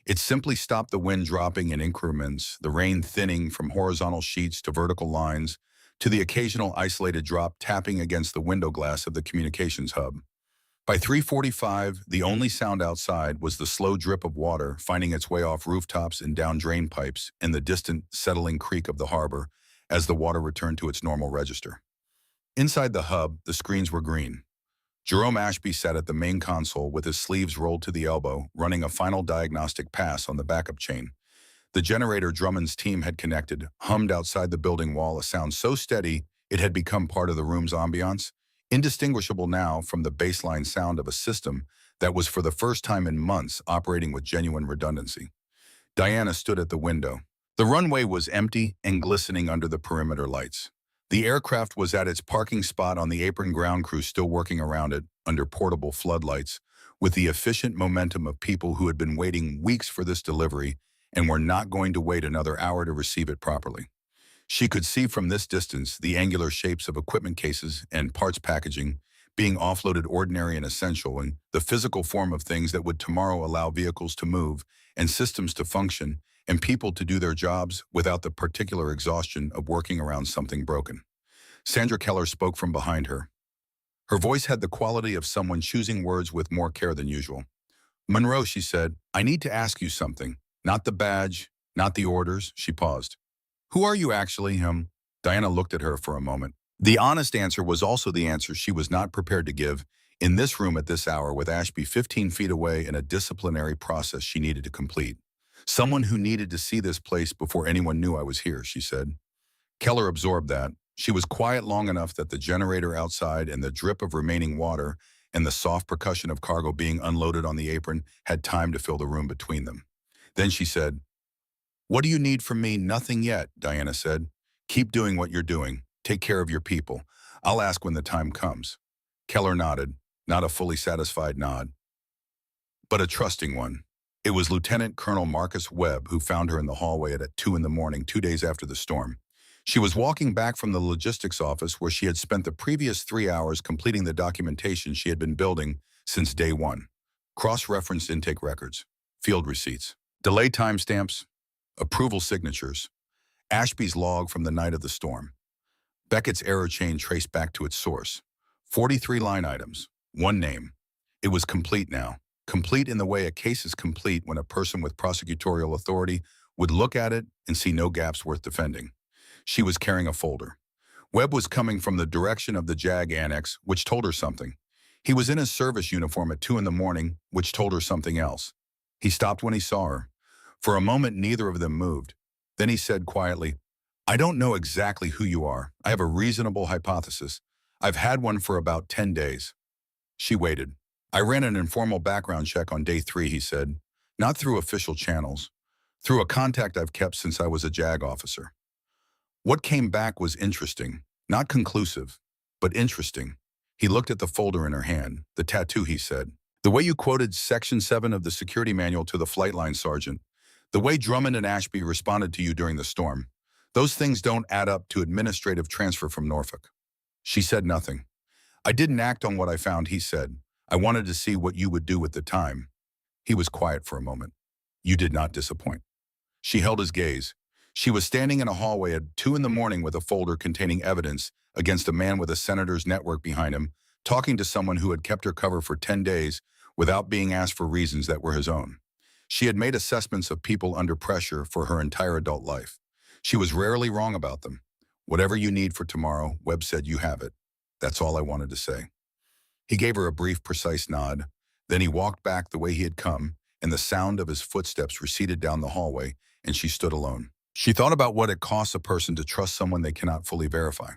It simply stopped the wind dropping in increments, the rain thinning from horizontal sheets to vertical lines, to the occasional isolated drop tapping against the window glass of the communications hub. By 3:45, the only sound outside was the slow drip of water finding its way off rooftops and down drain pipes and the distant, settling creak of the harbor as the water returned to its normal register. Inside the hub, the screens were green. Jerome Ashby sat at the main console with his sleeves rolled to the elbow, running a final diagnostic pass on the backup chain. The generator Drummond's team had connected hummed outside the building wall, a sound so steady it had become part of the room's ambiance, indistinguishable now from the baseline sound of a system that was for the first time in months operating with genuine redundancy. Diana stood at the window. The runway was empty and glistening under the perimeter lights. The aircraft was at its parking spot on the apron, ground crew still working around it under portable floodlights, with the efficient momentum of people who had been waiting weeks for this delivery and were not going to wait another hour to receive it properly. She could see from this distance the angular shapes of equipment cases and parts packaging being offloaded, ordinary and essential, and the physical form of things that would tomorrow allow vehicles to move and systems to function and people to do their jobs without the particular exhaustion of working around something broken. Sandra Keller spoke from behind her. Her voice had the quality of someone choosing words with more care than usual. Monroe, she said, I need to ask you something. Not the badge, not the orders. She paused. Who are you actually, Diana looked at her for a moment. The honest answer was also the answer she was not prepared to give. In this room at this hour, with Ashby 15 feet away and a disciplinary process she needed to complete. Someone who needed to see this place before anyone knew I was here, she said. Keller absorbed that. She was quiet long enough that the generator outside and the drip of remaining water and the soft percussion of cargo being unloaded on the apron had time to fill the room between them. Then she said, What do you need from me? Nothing yet, Diana said. Keep doing what you're doing. Take care of your people. I'll ask when the time comes. Keller nodded, not a fully satisfied nod, but a trusting one. It was Lieutenant Colonel Marcus Webb who found her in the hallway at 2 in the morning, 2 days after the storm. She was walking back from the logistics office where she had spent the previous 3 hours completing the documentation she had been building since day one. Cross-referenced intake records, field receipts, delay timestamps, approval signatures, Ashby's log from the night of the storm, Beckett's error chain traced back to its source, 43 line items, 1 name. It was complete now. Complete in the way a case is complete when a person with prosecutorial authority would look at it and see no gaps worth defending. She was carrying a folder. Webb was coming from the direction of the JAG annex, which told her something. He was in his service uniform at 2 in the morning, which told her something else. He stopped when he saw her. For a moment, neither of them moved. Then he said quietly, "I don't know exactly who you are. I have a reasonable hypothesis. I've had one for about 10 days. She waited. "I ran an informal background check on day 3, he said. "Not through official channels. Through a contact I've kept since I was a JAG officer. What came back was interesting. Not conclusive, but interesting." He looked at the folder in her hand. "The tattoo," he said. "The way you quoted Section 7 of the security manual to the flight line sergeant. The way Drummond and Ashby responded to you during the storm. Those things don't add up to administrative transfer from Norfolk." She said nothing. "I didn't act on what I found," he said. "I wanted to see what you would do with the time." He was quiet for a moment. "You did not disappoint." She held his gaze. She was standing in a hallway at 2 in the morning with a folder containing evidence against a man with a senator's network behind him, talking to someone who had kept her cover for 10 days without being asked for reasons that were his own. She had made assessments of people under pressure for her entire adult life. She was rarely wrong about them. "Whatever you need for tomorrow," Webb said, "you have it." That's all I wanted to say. He gave her a brief, precise nod. Then he walked back the way he had come, and the sound of his footsteps receded down the hallway, and she stood alone. She thought about what it costs a person to trust someone they cannot fully verify.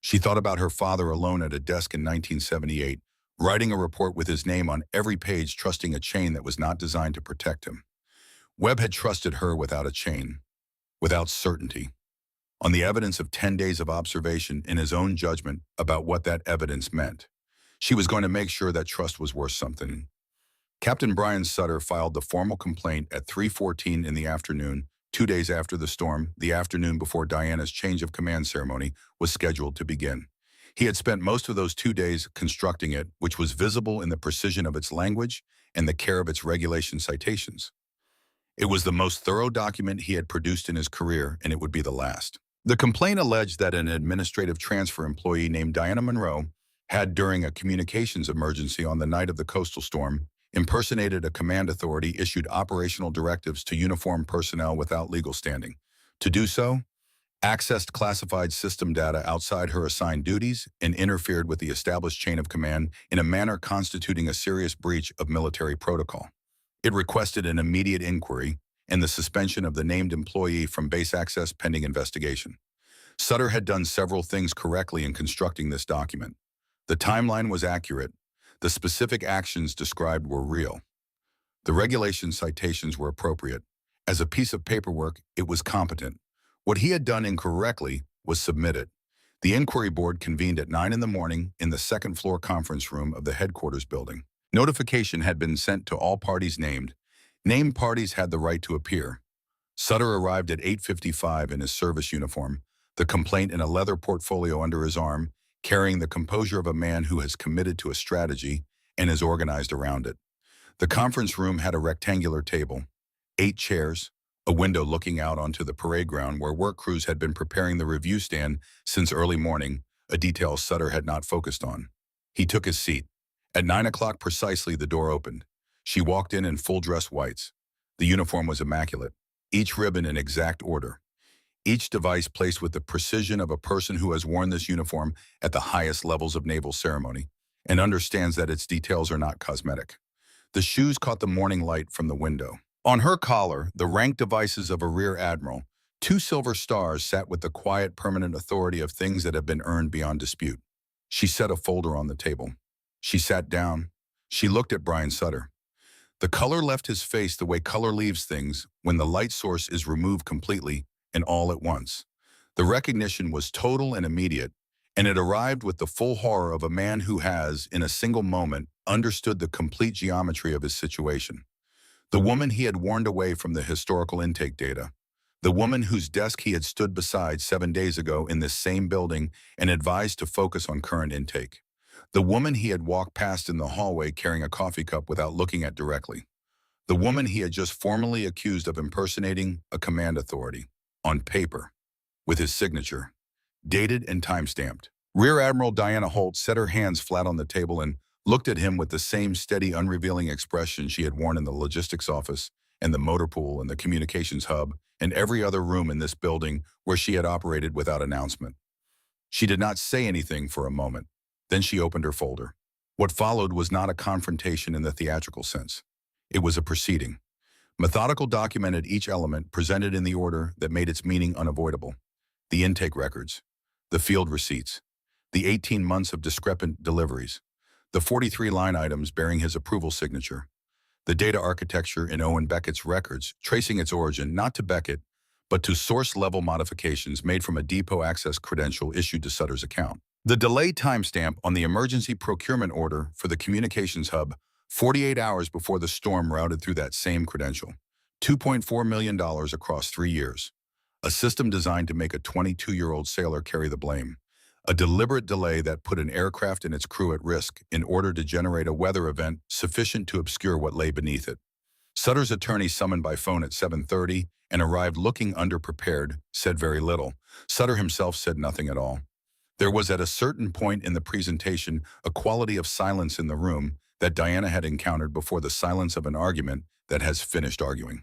She thought about her father alone at a desk in 1978, writing a report with his name on every page, trusting a chain that was not designed to protect him. Webb had trusted her without a chain, without certainty, on the evidence of 10 days of observation in his own judgment about what that evidence meant. She was going to make sure that trust was worth something. Captain Brian Sutter filed the formal complaint at 3:14 in the afternoon, 2 days after the storm, the afternoon before Diana's change of command ceremony was scheduled to begin. He had spent most of those 2 days constructing it, which was visible in the precision of its language and the care of its regulation citations. It was the most thorough document he had produced in his career, and it would be the last. The complaint alleged that an administrative transfer employee named Diana Monroe had, during a communications emergency on the night of the coastal storm, impersonated a command authority, issued operational directives to uniformed personnel without legal standing. To do so, accessed classified system data outside her assigned duties, and interfered with the established chain of command in a manner constituting a serious breach of military protocol. It requested an immediate inquiry and the suspension of the named employee from base access pending investigation. Sutter had done several things correctly in constructing this document. The timeline was accurate. The specific actions described were real. The regulation citations were appropriate. As a piece of paperwork, it was competent. What he had done incorrectly was submitted. The inquiry board convened at 9 in the morning in the second-floor conference room of the headquarters building. Notification had been sent to all parties named. Named parties had the right to appear. Sutter arrived at 8:55 in his service uniform, the complaint in a leather portfolio under his arm, carrying the composure of a man who has committed to a strategy and is organized around it. The conference room had a rectangular table, 8 chairs, a window looking out onto the parade ground where work crews had been preparing the review stand since early morning, a detail Sutter had not focused on. He took his seat. At 9 o'clock precisely, the door opened. She walked in full-dress whites. The uniform was immaculate, each ribbon in exact order. Each device placed with the precision of a person who has worn this uniform at the highest levels of naval ceremony and understands that its details are not cosmetic. The shoes caught the morning light from the window. On her collar, the rank devices of a rear admiral, 2 silver stars sat with the quiet, permanent authority of things that have been earned beyond dispute. She set a folder on the table. She sat down. She looked at Brian Sutter. The color left his face the way color leaves things when the light source is removed completely and all at once. The recognition was total and immediate, and it arrived with the full horror of a man who has, in a single moment, understood the complete geometry of his situation. The woman he had warned away from the historical intake data. The woman whose desk he had stood beside 7 days ago in this same building and advised to focus on current intake. The woman he had walked past in the hallway carrying a coffee cup without looking at directly. The woman he had just formally accused of impersonating a command authority, on paper, with his signature, dated and time-stamped. Rear Admiral Diana Holt set her hands flat on the table and looked at him with the same steady, unrevealing expression she had worn in the logistics office and the motor pool and the communications hub and every other room in this building where she had operated without announcement. She did not say anything for a moment. Then she opened her folder. What followed was not a confrontation in the theatrical sense. It was a proceeding. Methodical documented each element presented in the order that made its meaning unavoidable. The intake records, the field receipts, the 18 months of discrepant deliveries, the 43 line items bearing his approval signature, the data architecture in Owen Beckett's records, tracing its origin not to Beckett, but to source-level modifications made from a depot access credential issued to Sutter's account. The delay timestamp on the emergency procurement order for the communications hub 48 hours before the storm routed through that same credential. $2.4 million across 3 years. A system designed to make a 22-year-old sailor carry the blame. A deliberate delay that put an aircraft and its crew at risk in order to generate a weather event sufficient to obscure what lay beneath it. Sutter's attorney, summoned by phone at 7:30 and arrived looking underprepared, said very little. Sutter himself said nothing at all. There was at a certain point in the presentation a quality of silence in the room that Diana had encountered before the silence of an argument that has finished arguing.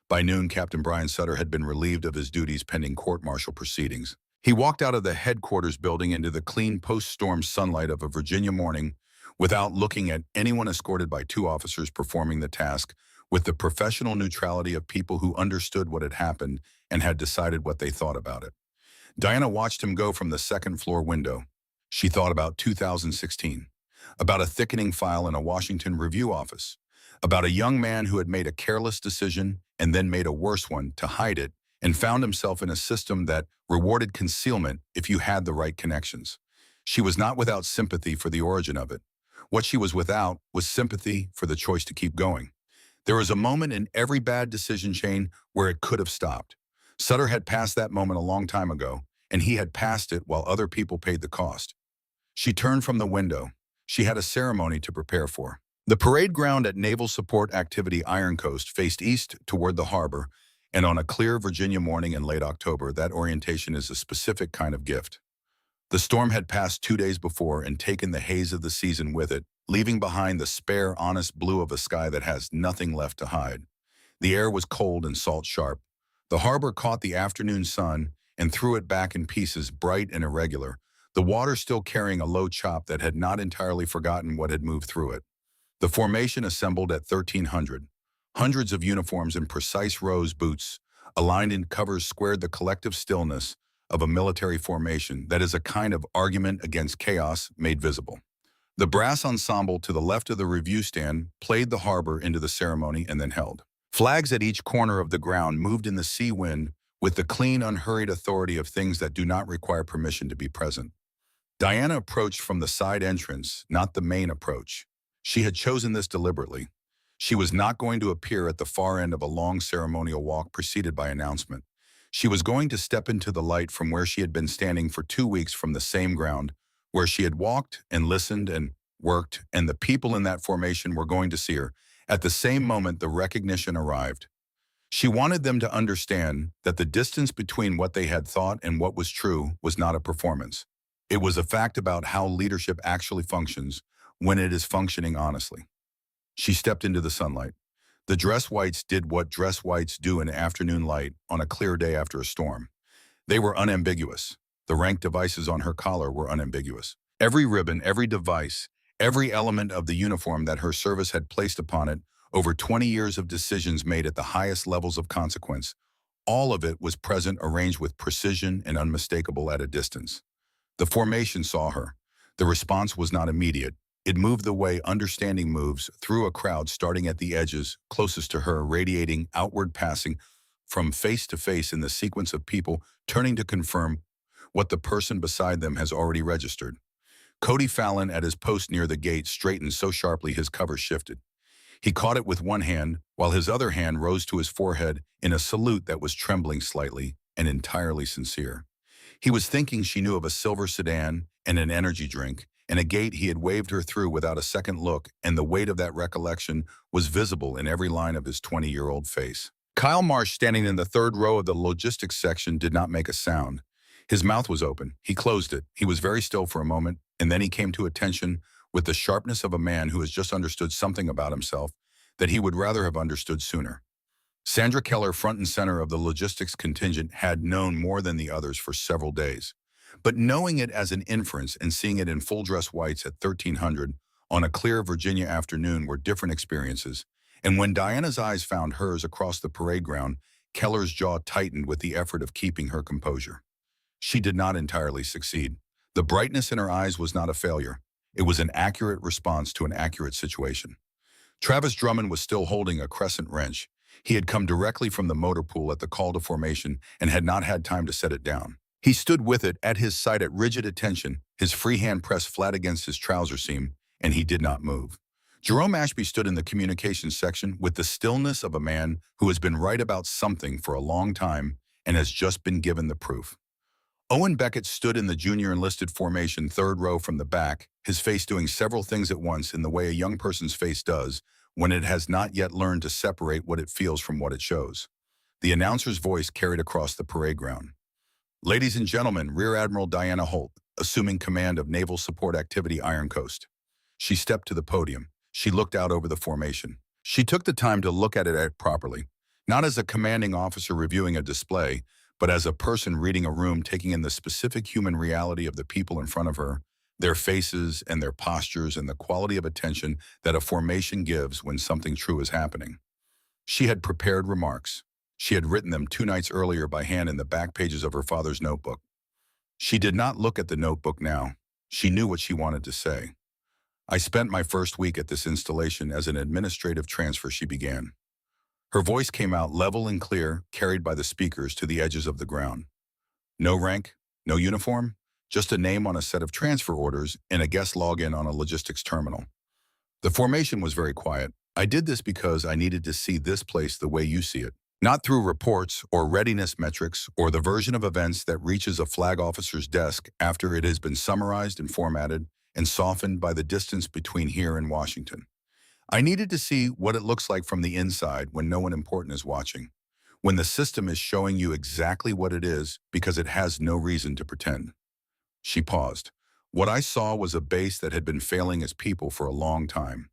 By noon, Captain Brian Sutter had been relieved of his duties pending court-martial proceedings. He walked out of the headquarters building into the clean post-storm sunlight of a Virginia morning without looking at anyone, escorted by 2 officers performing the task with the professional neutrality of people who understood what had happened and had decided what they thought about it. Diana watched him go from the second-floor window. She thought about 2016, about a thickening file in a Washington Review office, about a young man who had made a careless decision and then made a worse one to hide it and found himself in a system that rewarded concealment if you had the right connections. She was not without sympathy for the origin of it. What she was without was sympathy for the choice to keep going. There was a moment in every bad decision chain where it could have stopped. Sutter had passed that moment a long time ago, and he had passed it while other people paid the cost. She turned from the window. She had a ceremony to prepare for. The parade ground at Naval Support Activity Iron Coast faced east toward the harbor, and on a clear Virginia morning in late October, that orientation is a specific kind of gift. The storm had passed 2 days before and taken the haze of the season with it, leaving behind the spare, honest blue of a sky that has nothing left to hide. The air was cold and salt-sharp. The harbor caught the afternoon sun and threw it back in pieces, bright and irregular, the water still carrying a low chop that had not entirely forgotten what had moved through it. The formation assembled at 1300. Hundreds of uniforms in precise rows, boots, aligned in covers, squared the collective stillness of a military formation that is a kind of argument against chaos made visible. The brass ensemble to the left of the review stand played the harbor into the ceremony and then held. Flags at each corner of the ground moved in the sea wind with the clean, unhurried authority of things that do not require permission to be present. Diana approached from the side entrance, not the main approach. She had chosen this deliberately. She was not going to appear at the far end of a long ceremonial walk preceded by announcement. She was going to step into the light from where she had been standing for 2 weeks from the same ground, where she had walked and listened and worked, and the people in that formation were going to see her. At the same moment, the recognition arrived. She wanted them to understand that the distance between what they had thought and what was true was not a performance. It was a fact about how leadership actually functions when it is functioning honestly. She stepped into the sunlight. The dress whites did what dress whites do in afternoon light on a clear day after a storm. They were unambiguous. The rank devices on her collar were unambiguous. Every ribbon, every device, every element of the uniform that her service had placed upon it over 20 years of decisions made at the highest levels of consequence, all of it was present, arranged with precision and unmistakable at a distance. The formation saw her. The response was not immediate. It moved the way understanding moves through a crowd, starting at the edges closest to her, radiating outward, passing from face to face in the sequence of people turning to confirm what the person beside them has already registered. Cody Fallon, at his post near the gate, straightened so sharply his cover shifted. He caught it with one hand, while his other hand rose to his forehead in a salute that was trembling slightly and entirely sincere. He was thinking she knew of a silver sedan and an energy drink, and a gate he had waved her through without a second look, and the weight of that recollection was visible in every line of his 20-year-old face. Kyle Marsh, standing in the third row of the logistics section, did not make a sound. His mouth was open. He closed it. He was very still for a moment, and then he came to attention with the sharpness of a man who has just understood something about himself that he would rather have understood sooner. Sandra Keller, front and center of the logistics contingent, had known more than the others for several days. But knowing it as an inference and seeing it in full dress whites at 1300 on a clear Virginia afternoon were different experiences. And when Diana's eyes found hers across the parade ground, Keller's jaw tightened with the effort of keeping her composure. She did not entirely succeed. The brightness in her eyes was not a failure. It was an accurate response to an accurate situation. Travis Drummond was still holding a crescent wrench. He had come directly from the motor pool at the call to formation and had not had time to set it down. He stood with it at his side at rigid attention, his free hand pressed flat against his trouser seam, and he did not move. Jerome Ashby stood in the communications section with the stillness of a man who has been right about something for a long time and has just been given the proof. Owen Beckett stood in the junior enlisted formation, third row from the back, his face doing several things at once in the way a young person's face does when it has not yet learned to separate what it feels from what it shows. The announcer's voice carried across the parade ground. Ladies and gentlemen, Rear Admiral Diana Holt, assuming command of Naval Support Activity Iron Coast. She stepped to the podium. She looked out over the formation. She took the time to look at it properly, not as a commanding officer reviewing a display, but as a person reading a room, taking in the specific human reality of the people in front of her, their faces and their postures and the quality of attention that a formation gives when something true is happening. She had prepared remarks. She had written them 2 nights earlier by hand in the back pages of her father's notebook. She did not look at the notebook now. She knew what she wanted to say. I spent my first week at this installation as an administrative transfer, she began. Her voice came out level and clear, carried by the speakers to the edges of the ground. No rank, no uniform, just a name on a set of transfer orders and a guest login on a logistics terminal. The formation was very quiet. I did this because I needed to see this place the way you see it, not through reports or readiness metrics or the version of events that reaches a flag officer's desk after it has been summarized and formatted and softened by the distance between here and Washington. I needed to see what it looks like from the inside when no one important is watching, when the system is showing you exactly what it is because it has no reason to pretend. She paused. What I saw was a base that had been failing its people for a long time,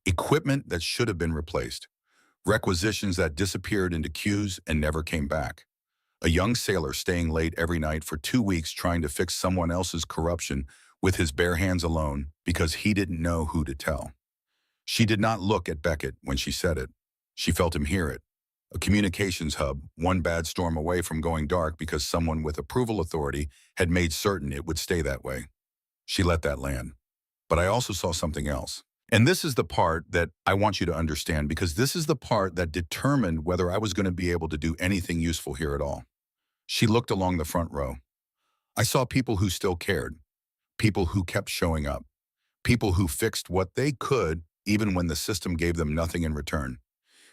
equipment that should have been replaced, requisitions that disappeared into queues and never came back, a young sailor staying late every night for 2 weeks trying to fix someone else's corruption with his bare hands alone because he didn't know who to tell. She did not look at Beckett when she said it. She felt him hear it. A communications hub, one bad storm away from going dark because someone with approval authority had made certain it would stay that way. She let that land. But I also saw something else. And this is the part that I want you to understand, because this is the part that determined whether I was going to be able to do anything useful here at all. She looked along the front row. I saw people who still cared, people who kept showing up, people who fixed what they could even when the system gave them nothing in return.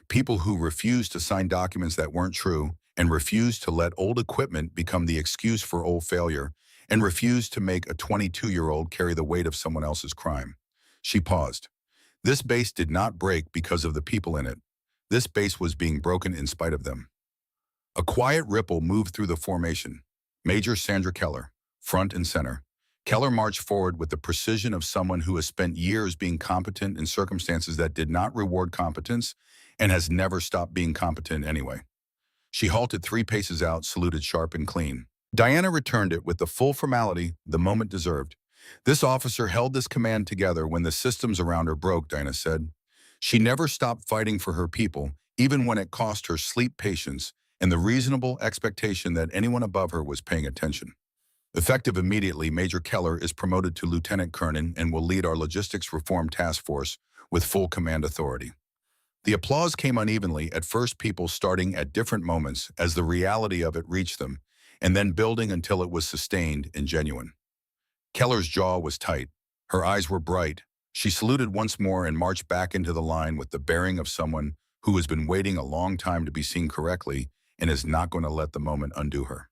People who refused to sign documents that weren't true and refused to let old equipment become the excuse for old failure and refused to make a 22-year-old carry the weight of someone else's crime. She paused. This base did not break because of the people in it. This base was being broken in spite of them. A quiet ripple moved through the formation. Major Sandra Keller, front and center. Keller marched forward with the precision of someone who has spent years being competent in circumstances that did not reward competence and has never stopped being competent anyway. She halted 3 paces out, saluted sharp and clean. Diana returned it with the full formality the moment deserved. This officer held this command together when the systems around her broke, Diana said. She never stopped fighting for her people, even when it cost her sleep, patience, and the reasonable expectation that anyone above her was paying attention. Effective immediately, Major Keller is promoted to Lieutenant Colonel and will lead our Logistics Reform Task Force with full command authority. The applause came unevenly, at first people starting at different moments as the reality of it reached them, and then building until it was sustained and genuine. Keller's jaw was tight. Her eyes were bright. She saluted once more and marched back into the line with the bearing of someone who has been waiting a long time to be seen correctly and is not going to let the moment undo her.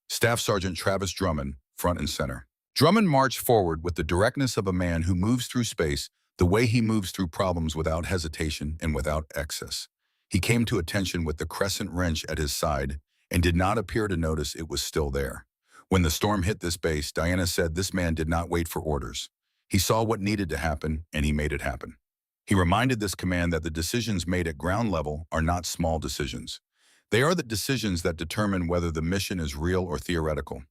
Staff Sergeant Travis Drummond, front and center. Drummond marched forward with the directness of a man who moves through space the way he moves through problems without hesitation and without excess. He came to attention with the crescent wrench at his side and did not appear to notice it was still there. When the storm hit this base, Diana said this man did not wait for orders. He saw what needed to happen, and he made it happen. He reminded this command that the decisions made at ground level are not small decisions. They are the decisions that determine whether the mission is real or theoretical.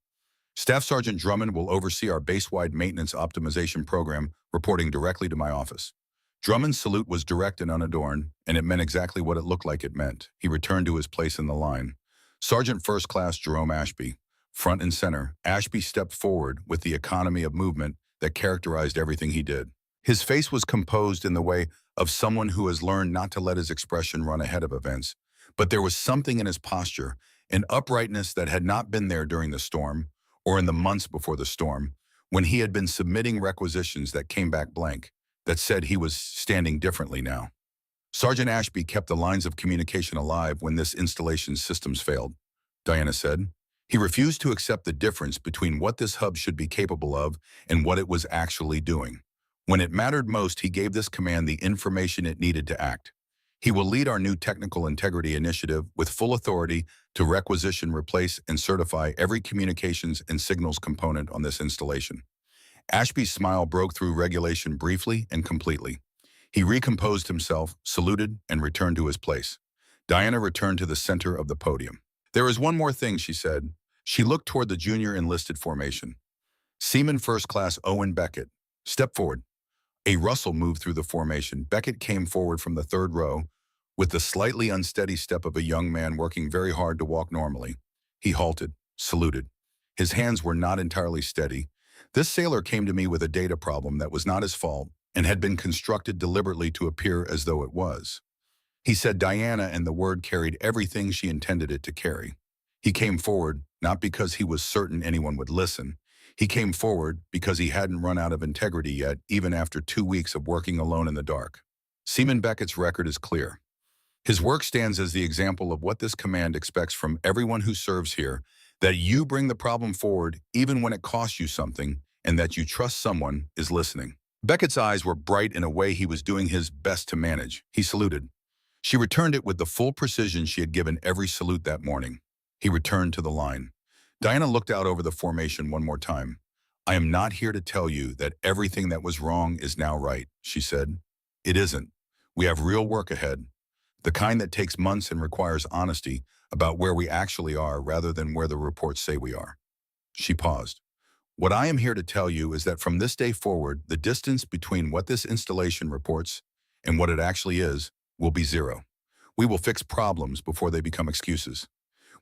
Staff Sergeant Drummond will oversee our base-wide maintenance optimization program, reporting directly to my office. Drummond's salute was direct and unadorned, and it meant exactly what it looked like it meant. He returned to his place in the line. Sergeant First Class Jerome Ashby, front and center, Ashby stepped forward with the economy of movement that characterized everything he did. His face was composed in the way of someone who has learned not to let his expression run ahead of events, but there was something in his posture, an uprightness that had not been there during the storm, or in the months before the storm, when he had been submitting requisitions that came back blank, that said he was standing differently now. Sergeant Ashby kept the lines of communication alive when this installation's systems failed, Diana said. He refused to accept the difference between what this hub should be capable of and what it was actually doing. When it mattered most, he gave this command the information it needed to act. He will lead our new technical integrity initiative with full authority to requisition, replace, and certify every communications and signals component on this installation. Ashby's smile broke through regulation briefly and completely. He recomposed himself, saluted, and returned to his place. Diana returned to the center of the podium. "There is one more thing," she said. She looked toward the junior enlisted formation. "Seaman First Class Owen Beckett, step forward." A rustle moved through the formation. Beckett came forward from the third row with the slightly unsteady step of a young man working very hard to walk normally. He halted, saluted. His hands were not entirely steady. This sailor came to me with a data problem that was not his fault and had been constructed deliberately to appear as though it was. He said Diana, and the word carried everything she intended it to carry. He came forward not because he was certain anyone would listen. He came forward because he hadn't run out of integrity yet, even after 2 weeks of working alone in the dark. Seaman Beckett's record is clear. His work stands as the example of what this command expects from everyone who serves here, that you bring the problem forward even when it costs you something, and that you trust someone is listening. Beckett's eyes were bright in a way he was doing his best to manage. He saluted. She returned it with the full precision she had given every salute that morning. He returned to the line. Diana looked out over the formation one more time. "I am not here to tell you that everything that was wrong is now right," she said. "It isn't. We have real work ahead. The kind that takes months and requires honesty about where we actually are rather than where the reports say we are." She paused. "What I am here to tell you is that from this day forward, the distance between what this installation reports and what it actually is will be zero. We will fix problems before they become excuses.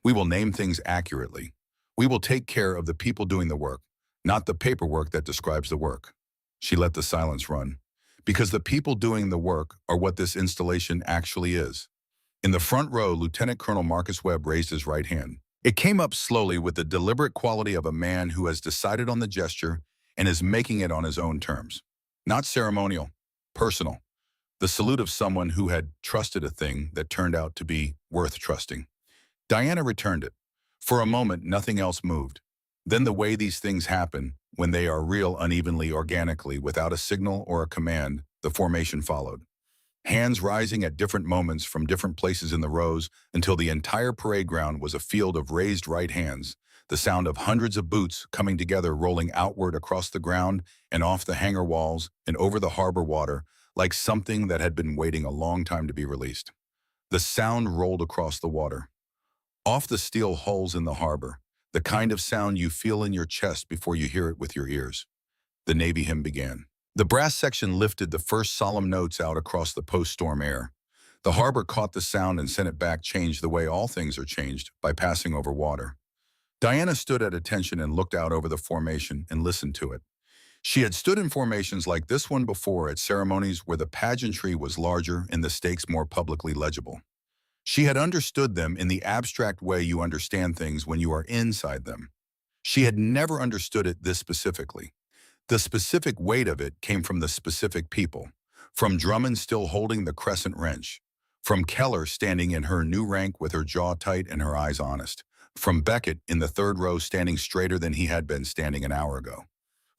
We will name things accurately. We will take care of the people doing the work, not the paperwork that describes the work." She let the silence run. "Because the people doing the work are what this installation actually is." In the front row, Lieutenant Colonel Marcus Webb raised his right hand. It came up slowly with the deliberate quality of a man who has decided on the gesture and is making it on his own terms. Not ceremonial, personal. The salute of someone who had trusted a thing that turned out to be worth trusting. Diana returned it. For a moment, nothing else moved. Then the way these things happen, when they are real unevenly, organically, without a signal or a command, the formation followed. Hands rising at different moments from different places in the rows until the entire parade ground was a field of raised right hands, the sound of hundreds of boots coming together, rolling outward across the ground and off the hangar walls and over the harbor water, like something that had been waiting a long time to be released. The sound rolled across the water. Off the steel hulls in the harbor, the kind of sound you feel in your chest before you hear it with your ears. The Navy hymn began. The brass section lifted the first solemn notes out across the post-storm air. The harbor caught the sound and sent it back, changed the way all things are changed, by passing over water. Diana stood at attention and looked out over the formation and listened to it. She had stood in formations like this one before, at ceremonies where the pageantry was larger and the stakes more publicly legible. She had understood them in the abstract way you understand things when you are inside them. She had never understood it this specifically. The specific weight of it came from the specific people, from Drummond still holding the crescent wrench, from Keller standing in her new rank with her jaw tight and her eyes honest, from Beckett in the third row standing straighter than he had been standing an hour ago,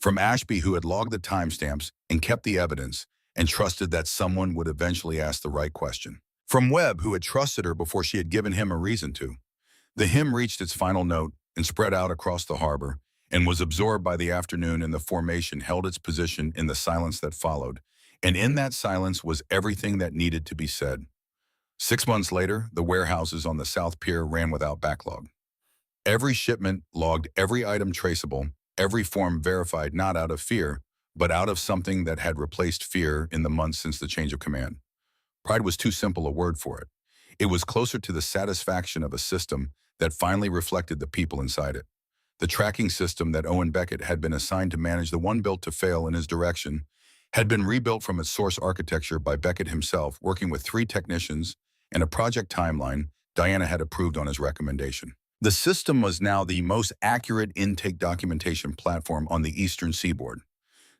from Ashby, who had logged the timestamps and kept the evidence and trusted that someone would eventually ask the right question, from Webb, who had trusted her before she had given him a reason to. The hymn reached its final note and spread out across the harbor, and was absorbed by the afternoon, and the formation held its position in the silence that followed, And in that silence was everything that needed to be said. 6 months later, the warehouses on the South Pier ran without backlog. Every shipment logged, every item traceable, every form verified not out of fear, but out of something that had replaced fear in the months since the change of command. Pride was too simple a word for it. It was closer to the satisfaction of a system that finally reflected the people inside it. The tracking system that Owen Beckett had been assigned to manage, the one built to fail in his direction, had been rebuilt from its source architecture by Beckett himself, working with 3 technicians and a project timeline Diana had approved on his recommendation. The system was now the most accurate intake documentation platform on the eastern seaboard.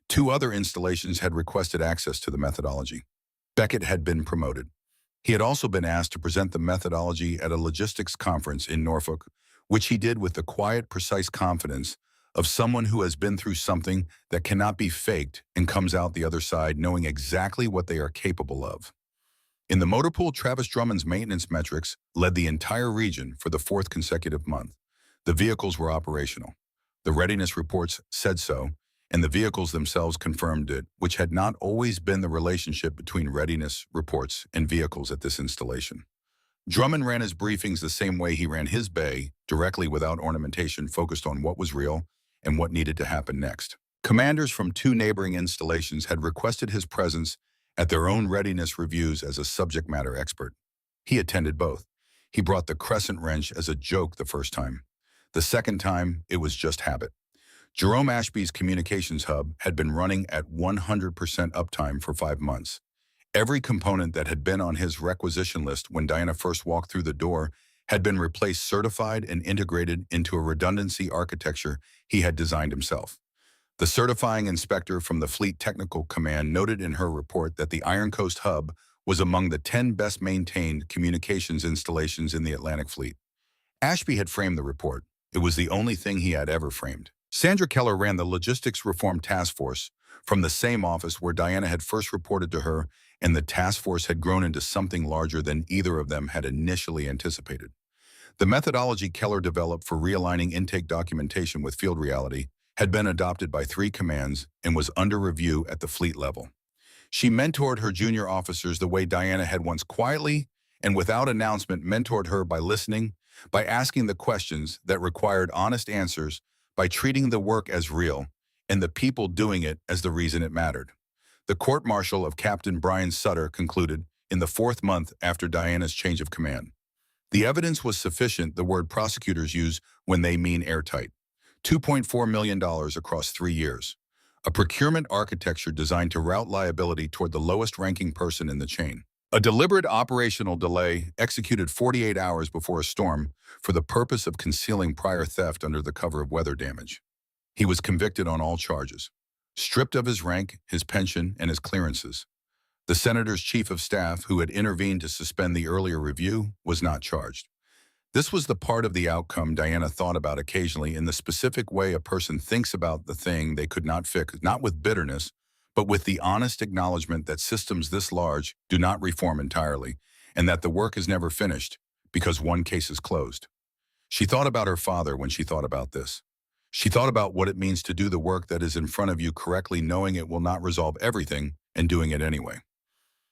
2 other installations had requested access to the methodology. Beckett had been promoted. He had also been asked to present the methodology at a logistics conference in Norfolk, which he did with the quiet, precise confidence of someone who has been through something that cannot be faked and comes out the other side knowing exactly what they are capable of. In the motor pool, Travis Drummond's maintenance metrics led the entire region for the 4th consecutive month. The vehicles were operational. The readiness reports said so, and the vehicles themselves confirmed it, which had not always been the relationship between readiness reports and vehicles at this installation. Drummond ran his briefings the same way he ran his bay, directly without ornamentation, focused on what was real and what needed to happen next. Commanders from 2 neighboring installations had requested his presence at their own readiness reviews as a subject matter expert. He attended both. He brought the crescent wrench as a joke the first time. The second time, it was just habit. Jerome Ashby's communications hub had been running at 100% uptime for 5 months. Every component that had been on his requisition list when Diana first walked through the door had been replaced, certified, and integrated into a redundancy architecture he had designed himself. The certifying inspector from the Fleet Technical Command noted in her report that the Iron Coast Hub was among the 10 best-maintained communications installations in the Atlantic Fleet. Ashby had framed the report. It was the only thing he had ever framed. Sandra Keller ran the Logistics Reform Task Force from the same office where Diana had first reported to her, and the task force had grown into something larger than either of them had initially anticipated. The methodology Keller developed for realigning intake documentation with field reality had been adopted by 3 commands and was under review at the fleet level. She mentored her junior officers the way Diana had once quietly and without announcement mentored her, by listening, by asking the questions that required honest answers, by treating the work as real, and the people doing it as the reason it mattered. The court-martial of Captain Brian Sutter concluded in the 4th month after Diana's change of command. The evidence was sufficient, the word prosecutors use when they mean airtight. $2.4 million across 3 years. A procurement architecture designed to route liability toward the lowest-ranking person in the chain. A deliberate operational delay executed 48 hours before a storm for the purpose of concealing prior theft under the cover of weather damage. He was convicted on all charges, stripped of his rank, his pension, and his clearances. The senator's chief of staff, who had intervened to suspend the earlier review, was not charged. This was the part of the outcome Diana thought about occasionally, in the specific way a person thinks about the thing they could not fix, not with bitterness, but with the honest acknowledgement that systems this large do not reform entirely, and that the work is never finished because one case is closed. She thought about her father when she thought about this. She thought about what it means to do the work that is in front of you correctly, knowing it will not resolve everything, and doing it anyway.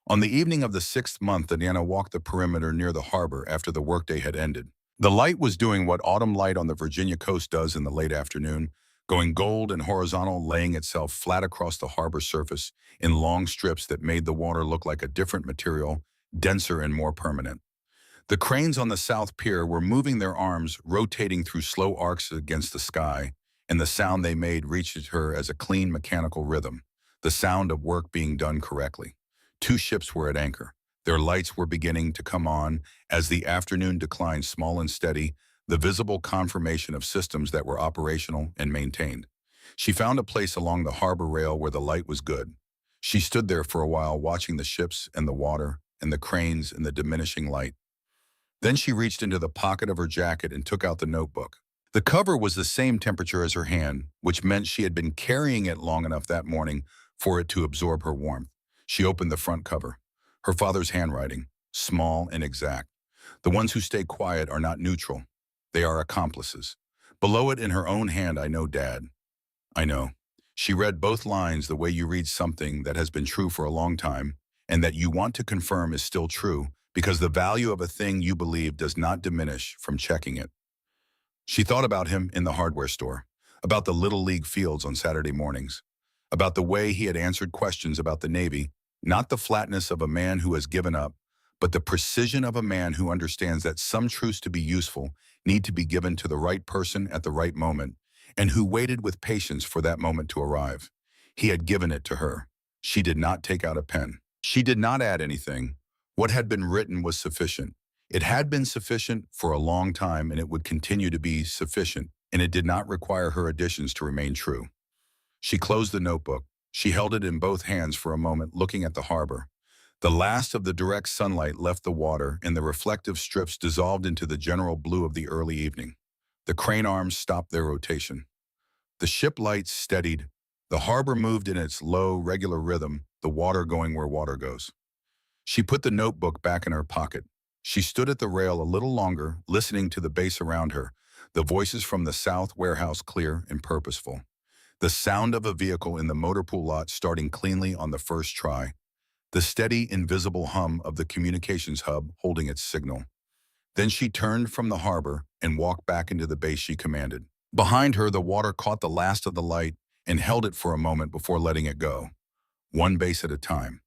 On the evening of the 6th month, Diana walked the perimeter near the harbor after the workday had ended. The light was doing what autumn light on the Virginia coast does in the late afternoon, going gold and horizontal, laying itself flat across the harbor surface in long strips that made the water look like a different material, denser and more permanent. The cranes on the South Pier were moving their arms, rotating through slow arcs against the sky, and the sound they made reached her as a clean mechanical rhythm, the sound of work being done correctly. 2 ships were at anchor. Their lights were beginning to come on as the afternoon declined, small and steady, the visible confirmation of systems that were operational and maintained. She found a place along the harbor rail where the light was good. She stood there for a while, watching the ships and the water and the cranes and the diminishing light. Then she reached into the pocket of her jacket and took out the notebook. The cover was the same temperature as her hand, which meant she had been carrying it long enough that morning for it to absorb her warmth. She opened the front cover. Her father's handwriting, small and exact. The ones who stay quiet are not neutral. They are accomplices. Below it, in her own hand, "I know, Dad. I know." She read both lines the way you read something that has been true for a long time and that you want to confirm is still true because the value of a thing you believe does not diminish from checking it. She thought about him in the hardware store, about the Little League fields on Saturday mornings, about the way he had answered questions about the Navy, not the flatness of a man who has given up, but the precision of a man who understands that some truths to be useful need to be given to the right person at the right moment, and who waited with patience for that moment to arrive. He had given it to her. She did not take out a pen. She did not add anything. What had been written was sufficient. It had been sufficient for a long time, and it would continue to be sufficient, and it did not require her additions to remain true. She closed the notebook. She held it in both hands for a moment, looking at the harbor. The last of the direct sunlight left the water, and the reflective strips dissolved into the general blue of the early evening. The crane arms stopped their rotation. The ship lights steadied. The harbor moved in its low, regular rhythm, the water going where water goes. She put the notebook back in her pocket. She stood at the rail a little longer, listening to the bass around her, the voices from the south warehouse clear and purposeful. The sound of a vehicle in the motor pool lot starting cleanly on the first try. The steady, invisible hum of the communications hub holding its signal. Then she turned from the harbor and walked back into the base she commanded. Behind her, the water caught the last of the light and held it for a moment before letting it go. One base at a time.